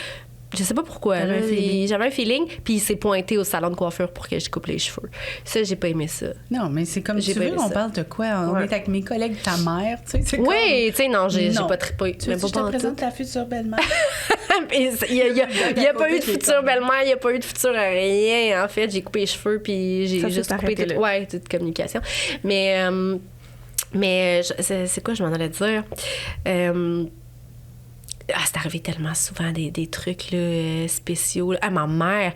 Je sais pas pourquoi. J'avais un feeling, puis il s'est pointé au salon de coiffure pour que je coupe les cheveux. Ça, j'ai pas aimé ça. Non, mais c'est comme tu veux, on parle de quoi? On est avec mes collègues, ta mère, tu sais. Oui, tu sais, non, j'ai pas trippé. Tu veux que je te présente ta future belle-mère? Il y a pas eu de future belle-mère, il y a pas eu de futur rien. En fait, j'ai coupé les cheveux, puis j'ai juste coupé toute communication. Mais c'est quoi je m'en allais dire? c'est arrivé tellement souvent des trucs là, spéciaux. Ah, ma mère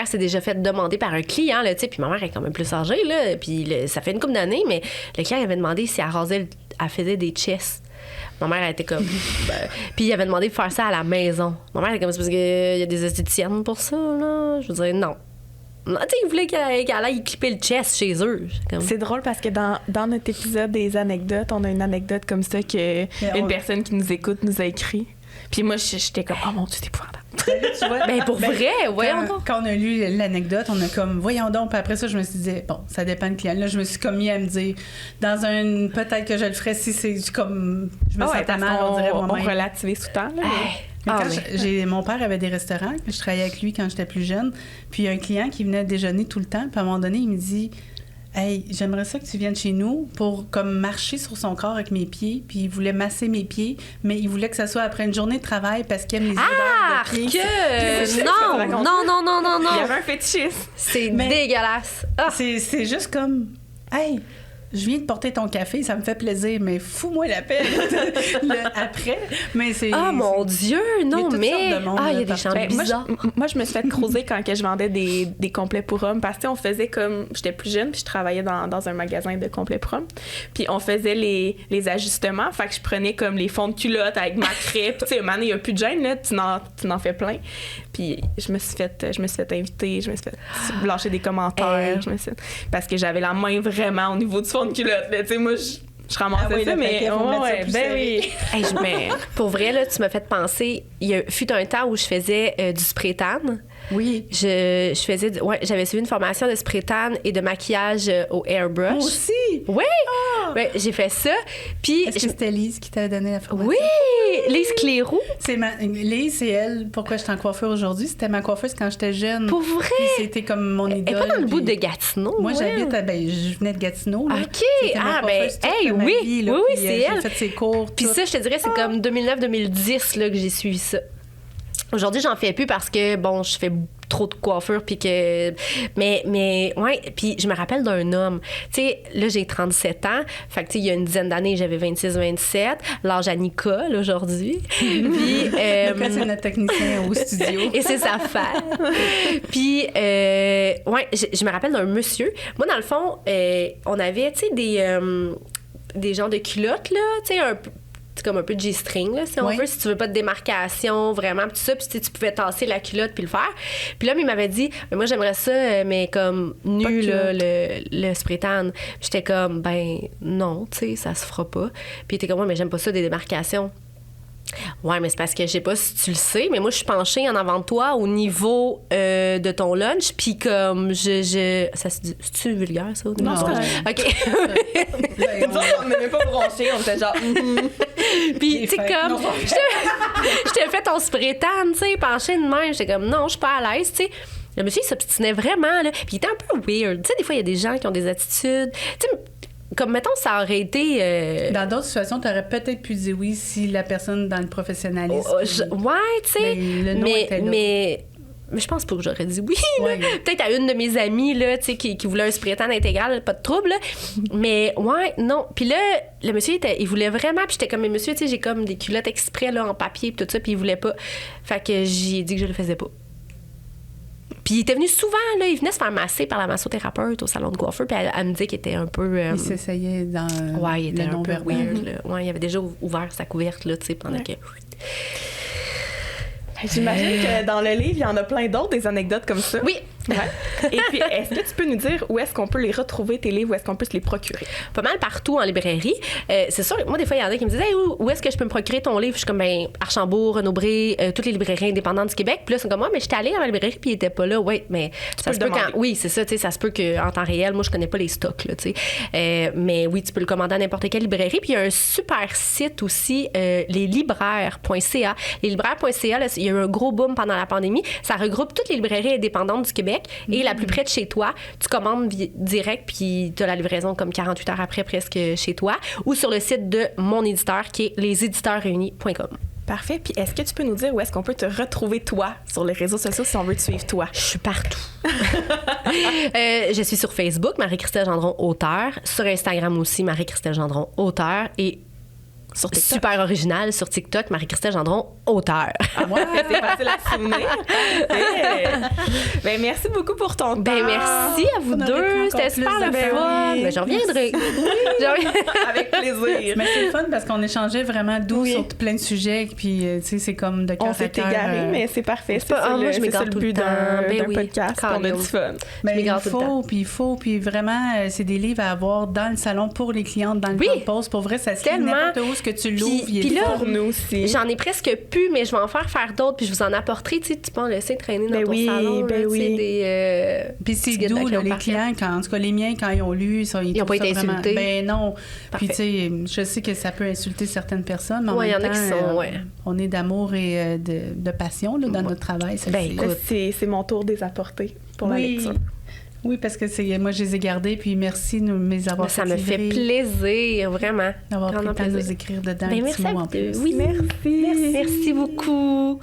s'est déjà fait demander par un client, là, tu sais, puis ma mère est quand même plus âgée, là, puis ça fait une couple d'années, mais le client avait demandé si elle faisait des chess. Ma mère, elle était comme... puis il avait demandé de faire ça à la maison. Ma mère, elle était comme, c'est parce qu'il y a des esthéticiennes pour ça, là. Je veux dire, non. Non, tu sais, ils voulaient qu'elle aille clipper le chest chez eux. C'est drôle parce que dans notre épisode des anecdotes, on a une anecdote comme ça que une personne qui nous écoute nous a écrit. Puis moi, j'étais comme, oh mon Dieu, c'est épouvantable. Tu vois, pour vrai, voyons donc. Quand on a lu l'anecdote, on a comme, voyons donc. Puis après ça, je me suis dit, bon, ça dépend de client. Là, je me suis comme mis à me dire, peut-être que je le ferais si c'est comme, je me sentais mal, on dirait moi-même. On relativise tout le temps, là. Mon père avait des restaurants, je travaillais avec lui quand j'étais plus jeune. Puis il y a un client qui venait déjeuner tout le temps. Puis à un moment donné, il me dit, hey, j'aimerais ça que tu viennes chez nous pour comme marcher sur son corps avec mes pieds. Puis il voulait masser mes pieds, mais il voulait que ça soit après une journée de travail parce qu'il aime les odeurs de pieds. Non. Il y avait un fétichisme. C'est dégueulasse. C'est juste comme, hey, je viens de porter ton café, ça me fait plaisir, mais fous-moi la paix après. Mais c'est. Ah, mon Dieu, non, mais. Il y a des gens bizarres. bizarres. Moi, je me suis fait creuser quand je vendais des complets pour hommes parce qu'on faisait comme. J'étais plus jeune, puis je travaillais dans un magasin de complets pour hommes. Puis on faisait les ajustements. Fait que je prenais comme les fonds de culotte avec ma crêpe. Tu sais, un moment donné, il n'y a plus de gêne, là, tu n'en fais plein. Puis je me suis fait inviter, je me suis fait lâcher des commentaires. Parce que j'avais la main vraiment au niveau du fond de culotte. Tu sais, moi, je ramassais ça, mais oui. Pour vrai, là, tu m'as fait penser, il fut un temps où je faisais du spray tan. Oui. J'avais suivi une formation de spray tan et de maquillage au airbrush. Moi aussi? Oui! Ouais, j'ai fait ça. Puis est-ce que c'était Lise qui t'avait donné la formation? Oui! Lise Clérou. Lise, c'est elle. Pourquoi je suis en coiffeur aujourd'hui? C'était ma coiffeuse quand j'étais jeune. Pour vrai? Puis c'était comme mon idole. Elle est pas dans le bout de Gatineau. Moi, j'habite je venais de Gatineau. Là. OK! Oui, c'est elle. J'ai fait ses cours. Puis ça, je te dirais, c'est comme 2009-2010 là, que j'ai suivi ça. Aujourd'hui, j'en fais plus parce que, bon, je fais trop de coiffure puis que mais ouais, puis je me rappelle d'un homme, tu sais, là j'ai 37 ans, fait que tu sais il y a une dizaine d'années, j'avais 26-27, l'âge à Nicole aujourd'hui. Puis c'est notre technicien au studio et c'est sa femme. Puis ouais, je me rappelle d'un monsieur. Moi dans le fond, on avait tu sais des genres de culottes là, tu sais c'est comme un peu de G-string, là, si on veut, si tu veux pas de démarcation, vraiment, tout ça, puis tu pouvais tasser la culotte puis le faire. Puis là, il m'avait dit, moi, j'aimerais ça, mais comme nu, là, le spray tan. J'étais comme, ben non, tu sais, ça se fera pas. Puis il était comme, ouais, mais j'aime pas ça, des démarcations. Ouais, mais c'est parce que je sais pas si tu le sais, mais moi je suis penchée en avant de toi au niveau de ton lunch, puis comme ça c'est-tu vulgaire ça? Non, c'est correct. OK. On n'aimait pas broncher, on était genre puis tu sais comme je t'ai fait ton spray tan, tu sais, penchée de même, j'étais comme non, je suis pas à l'aise, tu sais. Le monsieur il s'obstinait vraiment là, puis il était un peu weird. Tu sais des fois il y a des gens qui ont des attitudes, tu sais, comme, mettons, ça aurait été... Dans d'autres situations, tu aurais peut-être pu dire oui si la personne dans le professionnalisme... ouais, tu sais. Mais je pense pas que j'aurais dit oui. Ouais. Peut-être à une de mes amies, là, tu sais, qui voulait un spray tan intégral, pas de trouble, là. Mais, ouais, non. Puis là, le monsieur, il voulait vraiment... Puis j'étais comme, mais monsieur, tu sais, j'ai comme des culottes exprès, là, en papier, puis tout ça, puis il voulait pas. Fait que j'ai dit que je le faisais pas. Puis il était venu souvent, là, il venait se faire masser par la massothérapeute au salon de coiffeur, puis elle me disait qu'il était un peu... il s'essayait dans ouais, il était le un peu non-verbal. weird, là. Ouais, il avait déjà ouvert sa couverte, là, tu sais, pendant que... J'imagine que dans le livre, il y en a plein d'autres, des anecdotes comme ça. Oui. Ouais. Et puis, est-ce que tu peux nous dire où est-ce qu'on peut les retrouver, tes livres, où est-ce qu'on peut se les procurer? Pas mal partout en librairie. C'est sûr, moi, des fois, il y en a qui me disent hey, où est-ce que je peux me procurer ton livre? Je suis comme, ben, Archambault, Renaud-Bré, toutes les librairies indépendantes du Québec. Puis là, c'est comme, moi, mais j'étais allée à ma librairie, puis il était pas là. Oui, mais ça se peut quand. Oui, c'est ça, tu sais, ça se peut qu'en temps réel, moi, je connais pas les stocks, là, tu sais. Mais oui, tu peux le commander à n'importe quelle librairie. Puis il y a un super site aussi, leslibraires.ca. Leslibraires.ca, là, il y a eu un gros boom pendant la pandémie. Ça regroupe toutes les librairies indépendantes du Québec et la plus près de chez toi. Tu commandes direct, puis tu as la livraison comme 48 heures après, presque chez toi, ou sur le site de mon éditeur, qui est leséditeursreunis.com. Parfait. Puis est-ce que tu peux nous dire où est-ce qu'on peut te retrouver, toi, sur les réseaux sociaux, si on veut te suivre, toi? Je suis partout. Je suis sur Facebook, Marie-Christelle Gendron, auteure. Sur Instagram aussi, Marie-Christelle Gendron, auteure. Et super original sur TikTok, Marie-Christelle Gendron, auteur. Ouais, c'est facile à se souvenir. Ben, merci beaucoup pour ton temps. Ben, merci à vous deux. C'était super le fun. Ben, j'en reviendrai. Avec plaisir. Mais c'est le fun parce qu'on échangeait vraiment doux sur plein de sujets. Puis, tu sais, c'est comme de cœur à cœur. On s'est égaré, mais c'est parfait. C'est pas, ça, moi, je c'est ça m'égare le tout but le temps. d'un podcast. On a du fun. Ben, il faut. Puis vraiment, c'est des livres à avoir dans le salon pour les clientes, dans le temps de pause. Pour vrai, ça se lit n'importe où ce que tu l'ouvres. Puis là, pour nous aussi. J'en ai presque plus, mais je vais en faire d'autres, puis je vous en apporterai. Tu sais, tu peux en laisser traîner dans ton salon. Ben oui. Puis c'est doux, là, les clients, en tout cas les miens, quand ils ont lu, ils n'ont pas été insultés. Ben non. Puis tu sais, je sais que ça peut insulter certaines personnes, mais en même temps, y en a qui sont, on est d'amour et de passion là, dans notre travail. C'est mon tour de les apporter pour la lecture. Oui, parce que moi, je les ai gardés, puis merci de me les avoir Ça me fait plaisir, vraiment. D'avoir pris le temps de nous écrire dedans un petit mot en plus. Oui, merci beaucoup.